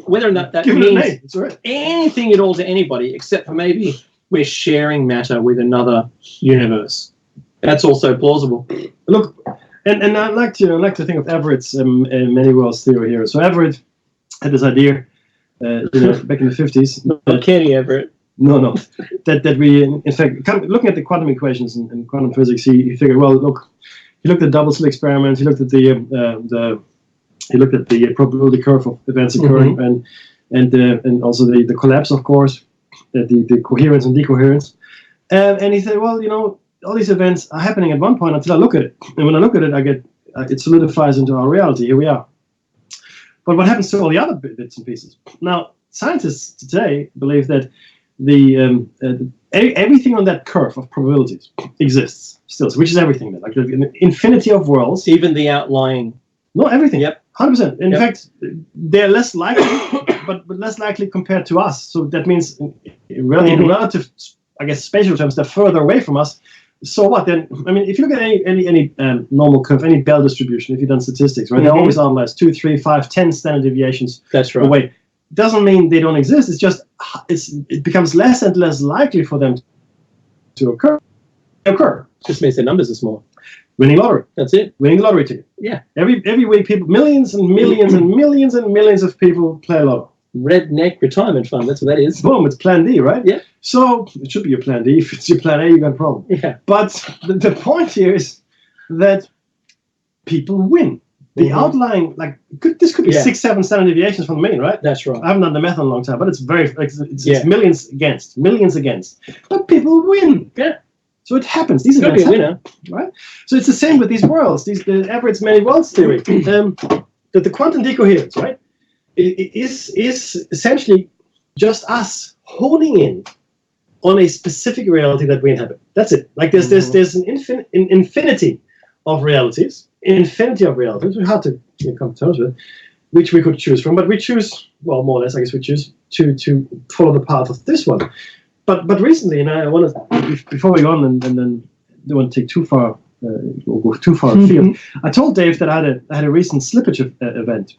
S2: Whether or not that means anything at all to anybody, except for maybe we're sharing matter with another universe. That's also plausible.
S1: Look, And I like to think of Everett's many worlds theory here. So Everett had this idea, back in the 50s.
S2: Kenny Everett.
S1: No, that we in fact looking at the quantum equations and quantum physics, he figured, well, look, he looked at double slit experiments, he looked at the probability curve of events occurring, and also the collapse, of course, the coherence and decoherence, and he said, well, all these events are happening at one point until I look at it, and when I look at it, I get it solidifies into our reality. Here we are. But what happens to all the other bits and pieces? Now, scientists today believe that everything on that curve of probabilities exists still, which is everything, like the infinity of worlds,
S2: even the outlying.
S1: No, everything.
S2: Yep.
S1: 100%. In fact, they're less likely, but less likely compared to us. So that means, in relative, I guess, spatial terms, they're further away from us. So what then? I mean, if you look at any normal curve, any Bell distribution, if you've done statistics, right, they're always outliers, 2, 3, 5, 10 standard deviations.
S2: That's right.
S1: Away. Doesn't mean they don't exist. It's just it becomes less and less likely for them to occur.
S2: Just means the numbers are small.
S1: Winning lottery.
S2: That's it.
S1: Winning lottery ticket.
S2: Yeah.
S1: Every week, people, millions and millions and millions and millions of people play lotto.
S2: Redneck retirement fund. That's what that is.
S1: Boom! It's Plan D, right?
S2: Yeah.
S1: So it should be your Plan D. If it's your Plan A, you got a problem.
S2: Yeah.
S1: But the point here is that people win. The outlying, this could be 6, 7 standard deviations from the mean, right?
S2: That's right.
S1: I haven't done the math in a long time, but it's millions against. But people win.
S2: Yeah.
S1: So it happens. These events happen, winner, right? So it's the same with these worlds. The Everett's many worlds theory. That the quantum decoherence, right, is essentially just us honing in on a specific reality that we inhabit. That's it. Like there's an infinity of realities. We're hard to come to terms with, which we could choose from, but we choose, well, more or less, I guess we choose to follow the path of this one. But recently, and I want to, before we go on, and then don't want to take too far or go too far afield, I told Dave that I had a recent slippage event.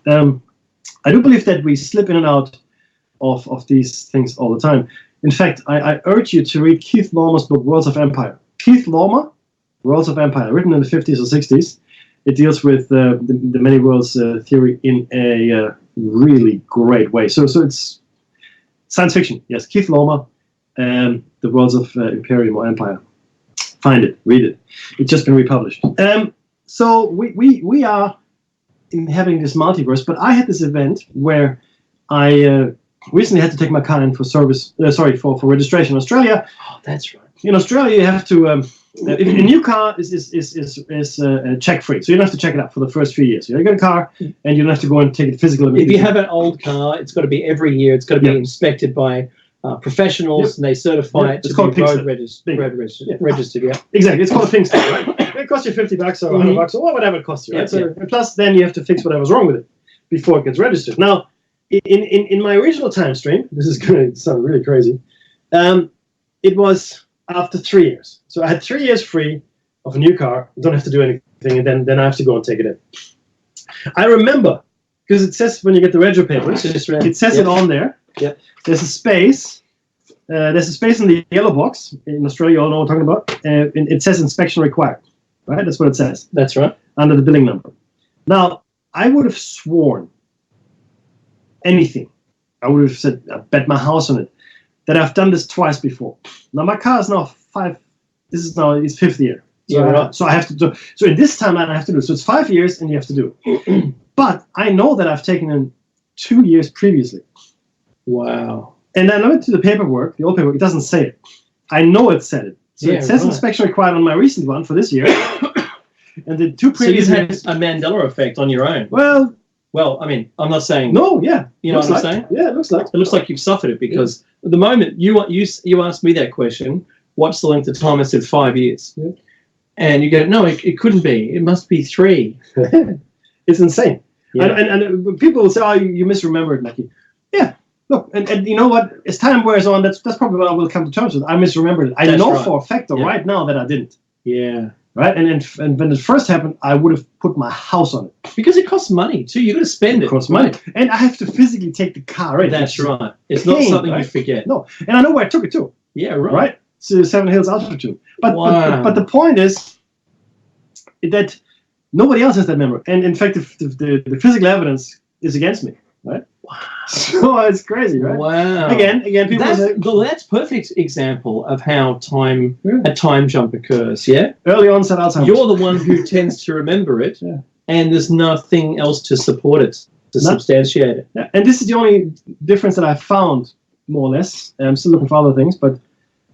S1: I do believe that we slip in and out of these things all the time. In fact, I urge you to read Keith Laumer's book, Worlds of Empire. Keith Laumer, Worlds of Empire, written in the 50s or 60s. It deals with the many worlds theory in a really great way. So it's science fiction. Yes, Keith Laumer, The Worlds of Imperium or Empire. Find it, read it. It's just been republished. So we are having this multiverse, but I had this event where I recently had to take my car in for service. For registration in Australia.
S2: Oh, that's right.
S1: In Australia, you have to. A new car is check free, so you don't have to check it out for the first 3 years. You get a car, and you don't have to go and take it physical.
S2: If you have an old car, it's got to be every year. It's got to be inspected by professionals, and they certify it to be road registered. Yeah,
S1: exactly. It's called a pink stick, right? It costs you $50 or $100 or whatever it costs you. Right? Plus, then you have to fix whatever's wrong with it before it gets registered. Now, in my original time stream, this is going to sound really crazy. It was after 3 years. So I had 3 years free of a new car, don't have to do anything, and then I have to go and take it in. I remember, because it says when you get the rego papers, it says it on there.
S2: Yep.
S1: There's a space. There's a space in the yellow box. In Australia, you all know what I'm talking about. It says inspection required. Right? That's what it says.
S2: That's right.
S1: Under the billing number. Now, I would have sworn anything. I would have said, I bet my house on it, that I've done this twice before. Now my car is now this is now its 5th year. So I have to do, so in this timeline I have to do, so it's 5 years and you have to do it. But I know that I've taken in 2 years previously.
S2: Wow.
S1: And then I went to the paperwork, the old paperwork, it doesn't say it. I know it said it. So it says inspection required on my recent one for this year. And the 2 previous
S2: So you've had a Mandela effect on your own. Well, I mean, I'm not saying.
S1: No, yeah.
S2: You know what I'm saying?
S1: Yeah, it looks like.
S2: It looks like you've suffered it because at the moment you asked me that question. What's the length of time? I said 5 years.
S1: Yeah.
S2: And you go, no, it couldn't be. It must be 3.
S1: It's insane.
S2: Yeah.
S1: And people will say, oh, you misremembered, Mackie. Yeah. Look, and you know what? As time wears on, that's probably what I will come to terms with. I misremembered it. I know for a fact right now that I didn't.
S2: Yeah.
S1: Right? And when it first happened, I would have put my house on it.
S2: Because it costs money, too. You've got to spend it.
S1: It costs money. And I have to physically take the car in.
S2: That's right. It's not something you forget.
S1: No. And I know where I took it to.
S2: Yeah, right.
S1: Right? To Seven Hills Altitude. But the point is that Nobody else has that memory. And in fact, the physical evidence is against me, right?
S2: Wow.
S1: So it's crazy, right?
S2: Wow.
S1: Again, people say,
S2: that's perfect example of how a time jump occurs, yeah?
S1: early onset Alzheimer's.
S2: You're the one who tends to remember it,
S1: Yeah.
S2: and there's nothing else to support it, to
S1: No.
S2: substantiate it.
S1: Yeah, and this is the only difference that I found, more or less. I'm still looking for other things, but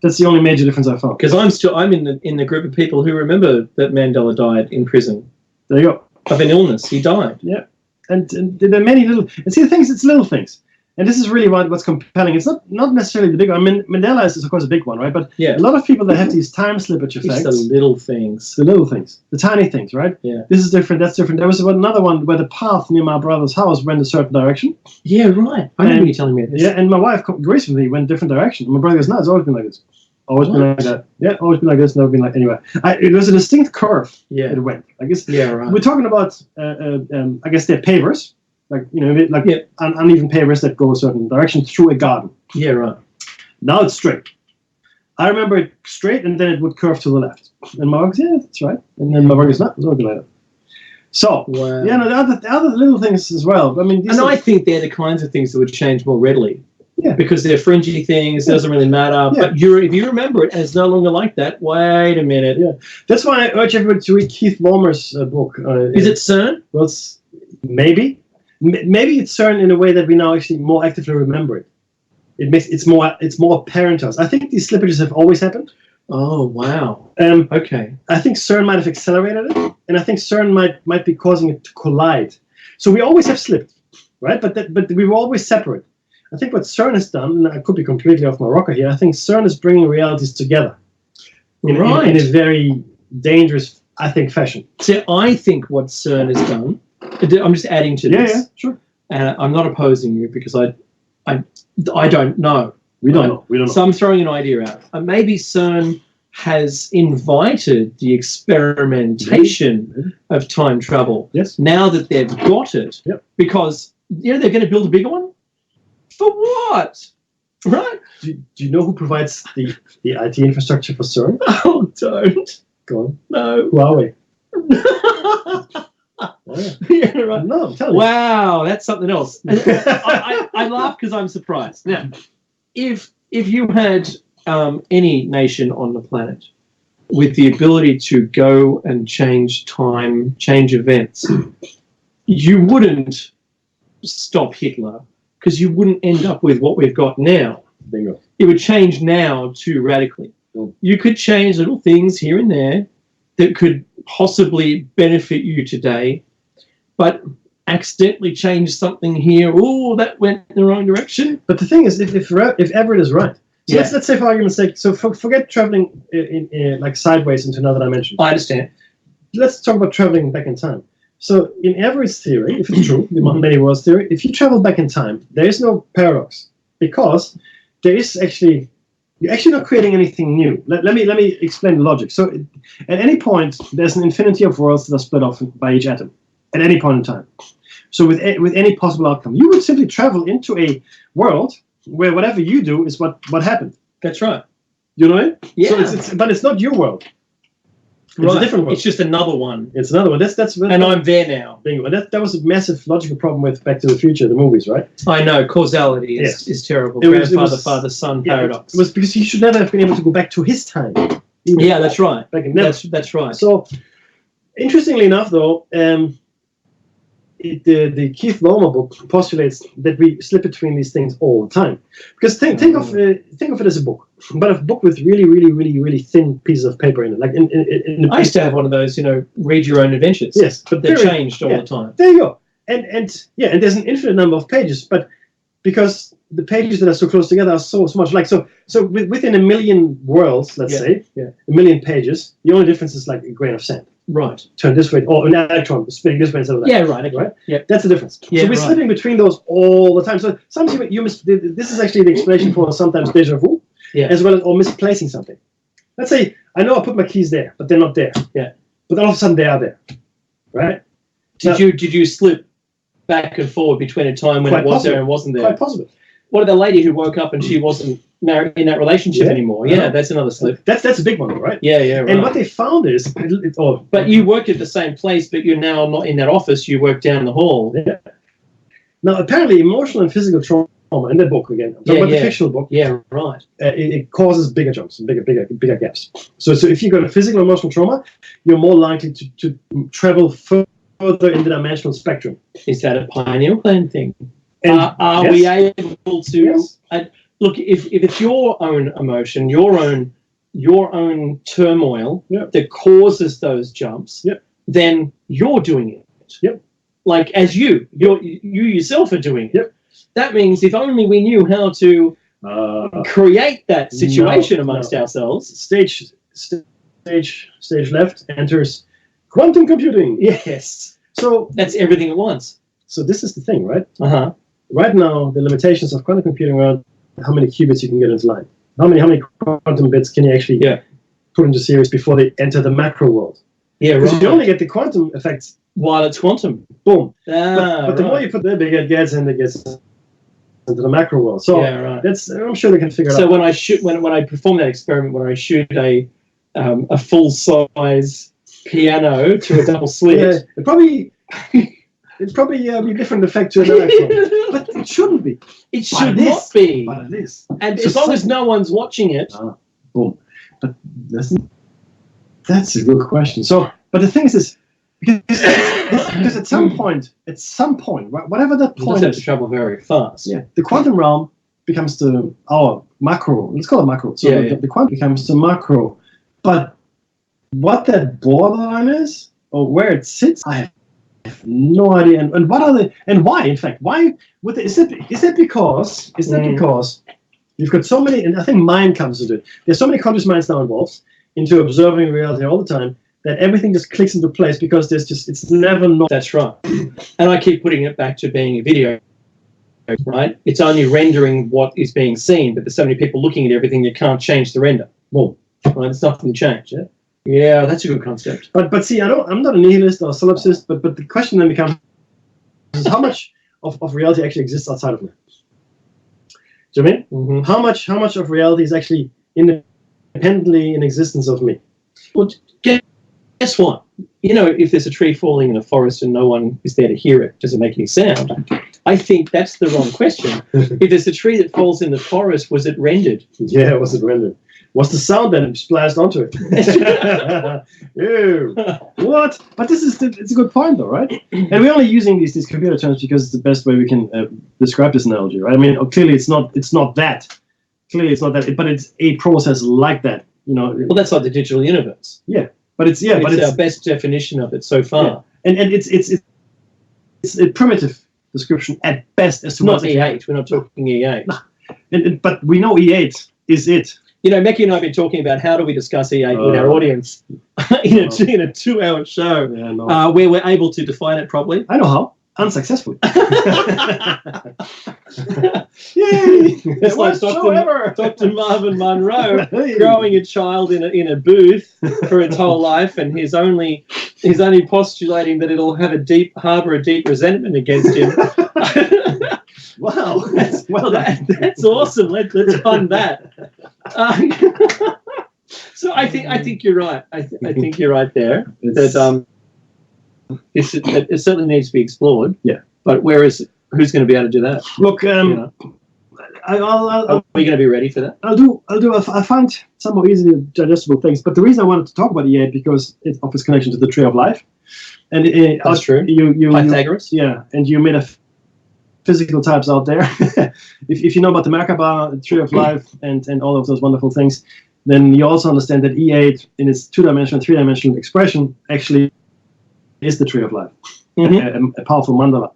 S1: that's the only major difference I found.
S2: Because I'm in the group of people who remember that Mandela died in prison
S1: There you go.
S2: of an illness. He died.
S1: Yeah, and there are many little. And see, the things, it's little things, and this is really what's compelling. It's not necessarily the big one. I mean, Mandela is of course a big one, right? But
S2: Yeah.
S1: a lot of people that have these time slippage
S2: It's
S1: effects.
S2: the little things.
S1: The little things, the tiny things, right?
S2: Yeah.
S1: This is different. That's different. There was another one where the path near my brother's house went a certain direction.
S2: Yeah, right. I remember you telling me this.
S1: Yeah, and my wife agrees with me, went a different direction. My brother goes, no, it's always been like this. Always been like that. Yeah, always been like this, never been like anyway. It was a distinct curve.
S2: Yeah.
S1: It went. I guess
S2: Yeah, right.
S1: we're talking about. I guess they're pavers, like like
S2: Yeah.
S1: uneven pavers that go a certain direction through a garden.
S2: Yeah, right.
S1: Now it's straight. I remember it straight, and then it would curve to the left. And my wife goes, yeah, that's right. And then my brother goes, no, it's always been like that. So
S2: Wow.
S1: yeah, no, the other little things as well. I mean, these
S2: And
S1: are-
S2: I think they're the kinds of things that would change more readily.
S1: Yeah.
S2: Because they're fringy things, it doesn't really matter.
S1: Yeah.
S2: But if you remember it and it's no longer like that, wait a minute.
S1: Yeah. That's why I urge everybody to read Keith Vollmer's book.
S2: Is it CERN?
S1: Well, maybe it's CERN in a way that we now actually more actively remember it. It's more apparent to us. I think these slippages have always happened.
S2: Oh, wow. Okay.
S1: I think CERN might have accelerated it, and I think CERN might be causing it to collide. So we always have slipped, right? But we were always separate. I think what CERN has done, and I could be completely off my rocker here, I think CERN is bringing realities together in a very dangerous, I think, fashion.
S2: So I think what CERN has done, I'm just adding to this.
S1: Yeah, sure.
S2: And I'm not opposing you because I don't know.
S1: We don't know. We don't know.
S2: So I'm throwing an idea out. Maybe CERN has invited the experimentation of time travel.
S1: Yes.
S2: Now that they've got it.
S1: Yep.
S2: Because they're going to build a bigger one. For what? Right?
S1: Do you know who provides the IT infrastructure for CERN?
S2: Oh, don't.
S1: Go on.
S2: No.
S1: Huawei.
S2: Yeah, right.
S1: No, I'm telling you.
S2: Wow, that's something else. I laugh because I'm surprised. Now, if you had any nation on the planet with the ability to go and change time, change events, you wouldn't stop Hitler because you wouldn't end up with what we've got now.
S1: Bingo.
S2: It would change now too radically. You could change little things here and there that could possibly benefit you today, but accidentally change something here. Oh, that went in the wrong direction.
S1: But the thing is, if Everett is right, so
S2: Yeah.
S1: let's say for argument's sake, so forget traveling in like sideways into another dimension.
S2: I understand.
S1: Let's talk about traveling back in time. So in Everett's theory, if it's true, the many worlds theory, if you travel back in time, there is no paradox because there is actually. You're actually not creating anything new. Let me explain the logic. So at any point, there's an infinity of worlds that are split off by each atom at any point in time. So with any possible outcome, you would simply travel into a world where whatever you do is what happened.
S2: That's right.
S1: You know what I mean?
S2: Yeah.
S1: So but it's not your world. It's a different world.
S2: It's just another one.
S1: It's another one. That's
S2: And I'm there now.
S1: bingo. That was a massive logical problem with Back to the Future, the movies, right?
S2: I know, causality is terrible.
S1: It was-
S2: Grandfather, father, son paradox.
S1: It was because he should never have been able to go back to his time.
S2: Yeah, that's right.
S1: Back in never.
S2: That's right.
S1: So, interestingly enough, though, the Keith Vollmer book postulates that we slip between these things all the time. Because think of it as a book, but a book with really, really, really, really thin pieces of paper in it. Like in the
S2: I used to have one of those, read your own adventures.
S1: yes, but
S2: They're
S1: very-
S2: changed all
S1: yeah.
S2: the time.
S1: There you go. And there's an infinite number of pages, but because the pages that are so close together are so much like so within a million worlds, let's say, a million pages, the only difference is like a grain of sand.
S2: Right.
S1: Turn this way, or an electron spinning this way instead of that.
S2: Yeah, right. Okay.
S1: Right?
S2: Yeah.
S1: That's the difference.
S2: Yeah,
S1: so we're
S2: right.
S1: slipping between those all the time. So sometimes this is actually the explanation for sometimes deja vu, as well as or misplacing something. Let's say I know I put my keys there, but they're not there.
S2: Yeah.
S1: But all of a sudden they are there. Right?
S2: Did you slip back and forward between a time when it was there and wasn't there?
S1: Quite possible.
S2: What of the lady who woke up and she wasn't married in that relationship
S1: Yeah.
S2: anymore.
S1: Yeah.
S2: Yeah, that's another slip.
S1: That's a big one, right?
S2: Yeah, yeah, right.
S1: And what they found is,
S2: But you work at the same place, but you're now not in that office. You work down the hall.
S1: Yeah. Now, apparently, emotional and physical trauma in the book again. I'm talking about the fictional book.
S2: Yeah, right.
S1: It causes bigger jumps and bigger gaps. So if you've got a physical or emotional trauma, you're more likely to travel further in the dimensional spectrum.
S2: Is that a pineal gland thing?
S1: And
S2: Are
S1: yes.
S2: we able to
S1: Yes.
S2: look if it's your own emotion, your own turmoil
S1: Yep.
S2: that causes those jumps?
S1: Yep.
S2: Then you're doing it.
S1: Yep.
S2: Like as you yourself are doing it.
S1: Yep.
S2: That means if only we knew how to create that situation amongst ourselves.
S1: Stage left enters quantum computing.
S2: Yes.
S1: So
S2: That's everything at once.
S1: so this is the thing, right?
S2: Uh-huh.
S1: Right now, the limitations of quantum computing are how many qubits you can get into line. How many quantum bits can you actually put into series before they enter the macro world?
S2: Yeah,
S1: Because
S2: right.
S1: you only get the quantum effects,
S2: While it's quantum.
S1: boom. But the
S2: right.
S1: more you put the bigger it gets, and it gets into the macro world. So
S2: yeah, right.
S1: I'm sure they can figure it
S2: So
S1: out.
S2: when I perform that experiment, when I shoot a full size piano to a double slit,
S1: Yeah, it'd probably be a different effect to another one. But it shouldn't be.
S2: it should
S1: But it
S2: not
S1: is.
S2: be.
S1: But it is.
S2: And
S1: So
S2: as long as no one's watching it,
S1: Boom. But that's a good question. So, but the thing is because at some point, whatever that
S2: you
S1: point
S2: just have to
S1: is,
S2: travel very fast.
S1: yeah, the quantum realm becomes our macro. Let's call it macro. So the quantum becomes the macro. But what that borderline is, or where it sits, I have no idea. And what are the and why? In fact, why would they, is that because you've got so many, and I think mind comes into it. There's so many conscious minds now involved into observing reality all the time that everything just clicks into place because it's never not.
S2: That's right. And I keep putting it back to being a video, right? It's only rendering what is being seen, but there's so many people looking at everything you can't change the render.
S1: Well,
S2: Right? There's nothing to change. Yeah, that's a good concept.
S1: but see, I'm not a nihilist or a solipsist, but the question then becomes is how much of reality actually exists outside of me? Do you know what I mean?
S2: Mm-hmm.
S1: How much of reality is actually independently in existence of me?
S2: Well, guess what? You know, if there's a tree falling in a forest and no one is there to hear it, does it make any sound? I think that's the wrong question. If there's a tree that falls in the forest, was it rendered?
S1: Yeah, was it rendered? Was the sound then splashed onto it? Ew. What? But it's a good point, though, right? And we're only using these computer terms because it's the best way we can describe this analogy, right? I mean, clearly it's not that. Clearly it's not that, but it's a process like that. You know.
S2: Well, that's like the digital universe.
S1: Yeah, but it's
S2: our best definition of it so far.
S1: Yeah. And it's a primitive description at best as to
S2: Not E8. We're not talking E8.
S1: But we know E8 is it.
S2: You know, Mecky and I have been talking about how do we discuss E8 with our audience in a 2-hour show where we're able to define it properly.
S1: I know how. Unsuccessfully. Yay!
S2: It's like Dr. Marvin Monroe growing a child in a booth for its whole life, and he's only postulating that it'll harbor a deep resentment against him.
S1: Wow,
S2: that's awesome. Let's fund that. So I think you're right. I think you're right there. That it certainly needs to be explored.
S1: Yeah.
S2: But who's going to be able to do that?
S1: Look,
S2: You know? Are we going to be ready for that?
S1: I find some more easily digestible things, but the reason I wanted to talk about E8 because of its connection to the Tree of Life, and
S2: That's true. Pythagoras.
S1: And you made a physical types out there. if you know about the Merkaba, Tree of Life, and all of those wonderful things, then you also understand that E8 in its 2-dimensional, 3-dimensional expression actually is the Tree of Life, a powerful mandala,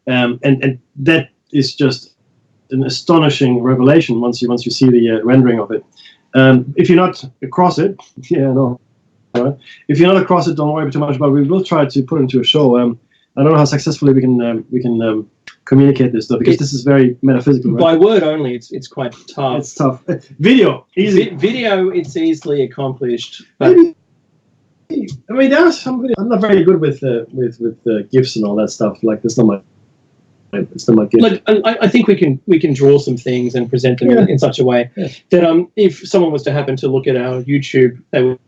S1: and that is just an astonishing revelation once you see the rendering of it. If you're not across it, if you're not across it, don't worry too much about it. We will try to put it into a show. I don't know how successfully we can communicate this though, because this is very metaphysical. Right?
S2: By word only, it's quite tough.
S1: It's tough. Video, easy.
S2: Video, it's easily accomplished. But
S1: Maybe. I mean, there are some videos. I'm not very good with GIFs and all that stuff. Like, that's not my It's not my gift.
S2: Like, I think we can draw some things and present them in such a way that if someone was to happen to look at our YouTube, they would.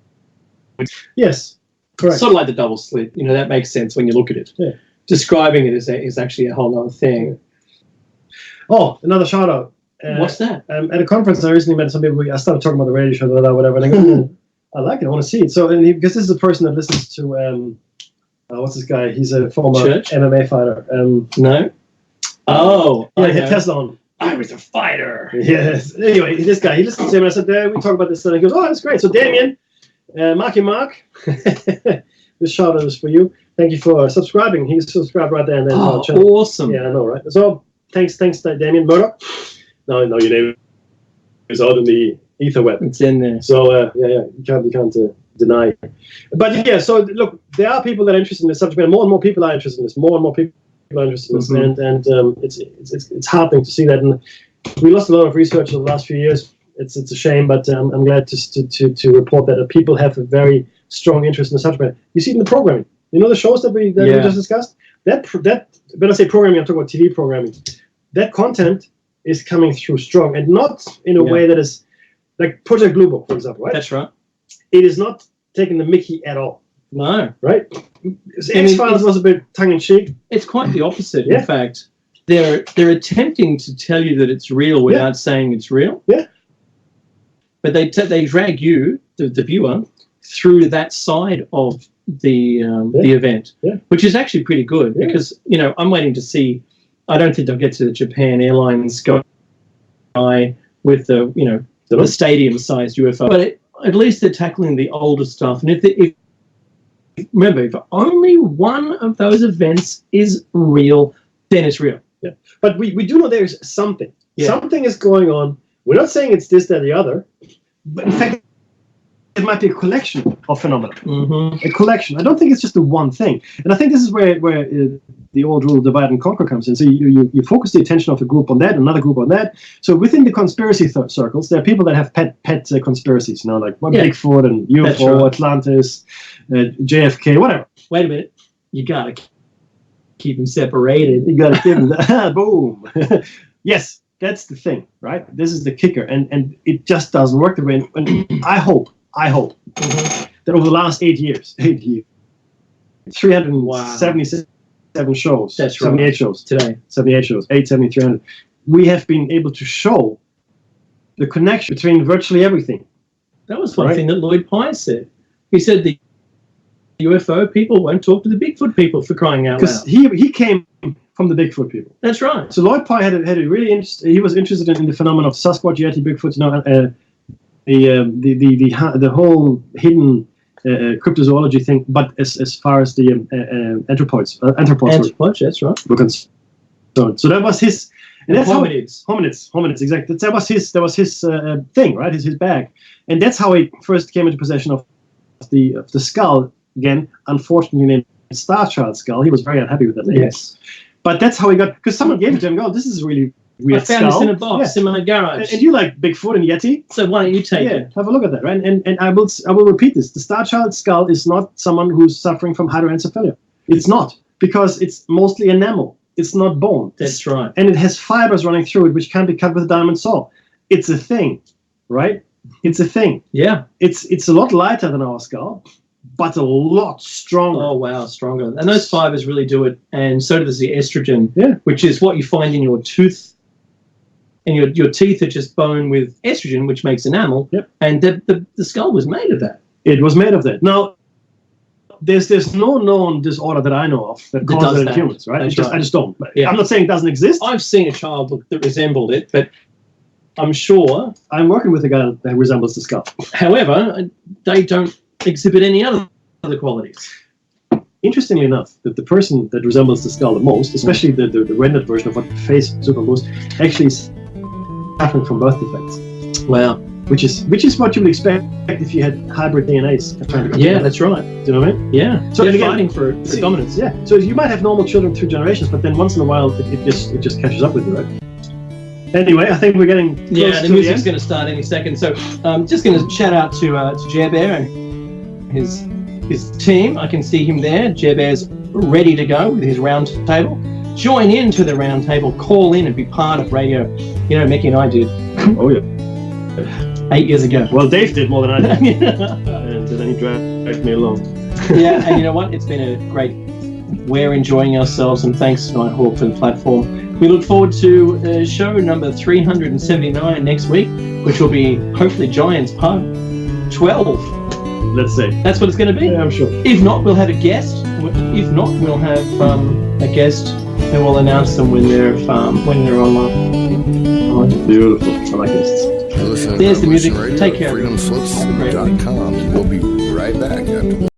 S1: Yes, correct.
S2: Sort of like the double slit. You know, that makes sense when you look at it.
S1: Yeah.
S2: Describing it is actually a whole other thing.
S1: Oh, another shout out.
S2: What's that?
S1: At a conference, I recently met some people. I started talking about the radio show, whatever, and I go, I like it. I want to see it. So, because this is a person that listens to, what's this guy? He's a former MMA fighter.
S2: No. Oh,
S1: yeah, he had Tesla on.
S2: I was a fighter.
S1: Yes. Anyway, this guy, he listened to him, and I said, we talk about this, and he goes, oh, that's great. So, Damien, Marky Mark, this shout out is for you. Thank you for subscribing. He's subscribed right there and then.
S2: Oh, awesome.
S1: Yeah, I know, right? So, thanks, Damien. Murdoch. No, your name is out in the ether web.
S2: It's in there.
S1: So, you can't deny. But yeah, so look, there are people that are interested in this subject matter. More and more people are interested in this. More and more people are interested in this, and it's heartening to see that. And we lost a lot of research in the last few years. It's a shame, but I'm glad to report that people have a very strong interest in the subject matter. You see it in the programming. You know the shows that we just discussed. That when I say programming, I'm talking about TV programming. That content is coming through strong, and not in a way that is like Project Blue Book, for example, right?
S2: That's right.
S1: It is not taking the mickey at all.
S2: No.
S1: Right? X-Files was a bit tongue-in-cheek.
S2: It's quite the opposite, in fact. They're attempting to tell you that it's real without saying it's real.
S1: Yeah.
S2: But they drag you, the viewer, through that side of the event, which is actually pretty good because, you know, I'm waiting to see. I don't think they'll get to the Japan Airlines guy with the stadium-sized UFO, but at least they're tackling the older stuff. And if only one of those events is real, then it's real.
S1: Yeah, but we do know there's something.
S2: Yeah.
S1: Something is going on. We're not saying it's this, that, the other, but in fact, it might be a collection of phenomena. A collection. I don't think it's just the one thing. And I think this is where the old rule of divide and conquer comes in. So you focus the attention of a group on that, another group on that. So within the conspiracy circles, there are people that have pet conspiracies, you know, like Bigfoot and UFO, Atlantis, JFK, whatever.
S2: Wait a minute. You got to keep them separated.
S1: You got to keep them. Boom. Yes, that's the thing, right? This is the kicker. And it just doesn't work the way. And I hope that over the last 8 years, 377 shows,
S2: that's
S1: 78
S2: right.
S1: shows
S2: Today,
S1: 78 shows, 870, 300. We have been able to show the connection between virtually everything.
S2: That was one thing that Lloyd Pye said. He said the UFO people won't talk to the Bigfoot people, for crying out loud.
S1: Because he came from the Bigfoot people.
S2: That's right.
S1: So Lloyd Pye had a really he was interested in the phenomenon of Sasquatch, Yeti, Bigfoot, the whole hidden cryptozoology thing, but as far as the anthropoids,
S2: that's right.
S1: Were concerned. So that was his. And that's
S2: hominids,
S1: exactly. That was his thing, right? His bag, and that's how he first came into possession of the skull. Again, unfortunately named Starchild skull. He was very unhappy with that name.
S2: Yes,
S1: but that's how he got, because someone gave it to him. Oh, this is really weird.
S2: I found this in a box in my garage.
S1: And you like Bigfoot and Yeti,
S2: so why don't you take it?
S1: Have a look at that, right? And I will repeat this: the Starchild skull is not someone who's suffering from hydroencephalia. It's not, because it's mostly enamel. It's not bone.
S2: That's right.
S1: And it has fibers running through it, which can be cut with a diamond saw. It's a thing, right? It's a thing.
S2: Yeah.
S1: It's a lot lighter than our skull, but a lot stronger.
S2: Oh, wow, stronger. And those fibers really do it. And so does the estrogen, which is what you find in your tooth. And your teeth are just bone with estrogen, which makes enamel.
S1: Yep.
S2: And the skull was made of that.
S1: It was made of that. Now, there's no known disorder that I know of that causes it in humans, right? I just don't. Yeah. I'm not saying it doesn't exist.
S2: I've seen a child that resembled it, but I'm sure...
S1: I'm working with a guy that resembles the skull.
S2: However, they don't exhibit any other qualities.
S1: Interestingly enough, the person that resembles the skull the most, especially the rendered version of what the face superimposed, actually is suffering from birth defects.
S2: Wow.
S1: Which is what you would expect if you had hybrid DNAs.
S2: Yeah, that's right.
S1: Do you know what I mean?
S2: Yeah. So they're fighting for dominance.
S1: Yeah. So you might have normal children through generations, but then once in a while it just catches up with you, right? Anyway, I think we're getting close
S2: the music's going to start any second. So I'm just going to shout out to Jer Bear and his team. I can see him there. Jer Bear's ready to go with his round table. join into the roundtable, call in and be part of radio. You know, Mickey and I did
S1: Oh yeah.
S2: 8 years ago.
S1: Well, Dave did more than I did, and then he dragged me along.
S2: Yeah, and you know what? It's been a great. We're enjoying ourselves, and thanks to Nighthawk for the platform. We look forward to show number 379 next week, which will be hopefully Giants Part 12.
S1: Let's say.
S2: That's what it's going to be.
S1: Yeah, I'm sure.
S2: If not, we'll have a guest. If not, we'll have a guest, and we'll announce them when they're online.
S1: Beautiful. I like this.
S2: There's the music. Take care.
S3: FreedomSlips.com. We'll be right back after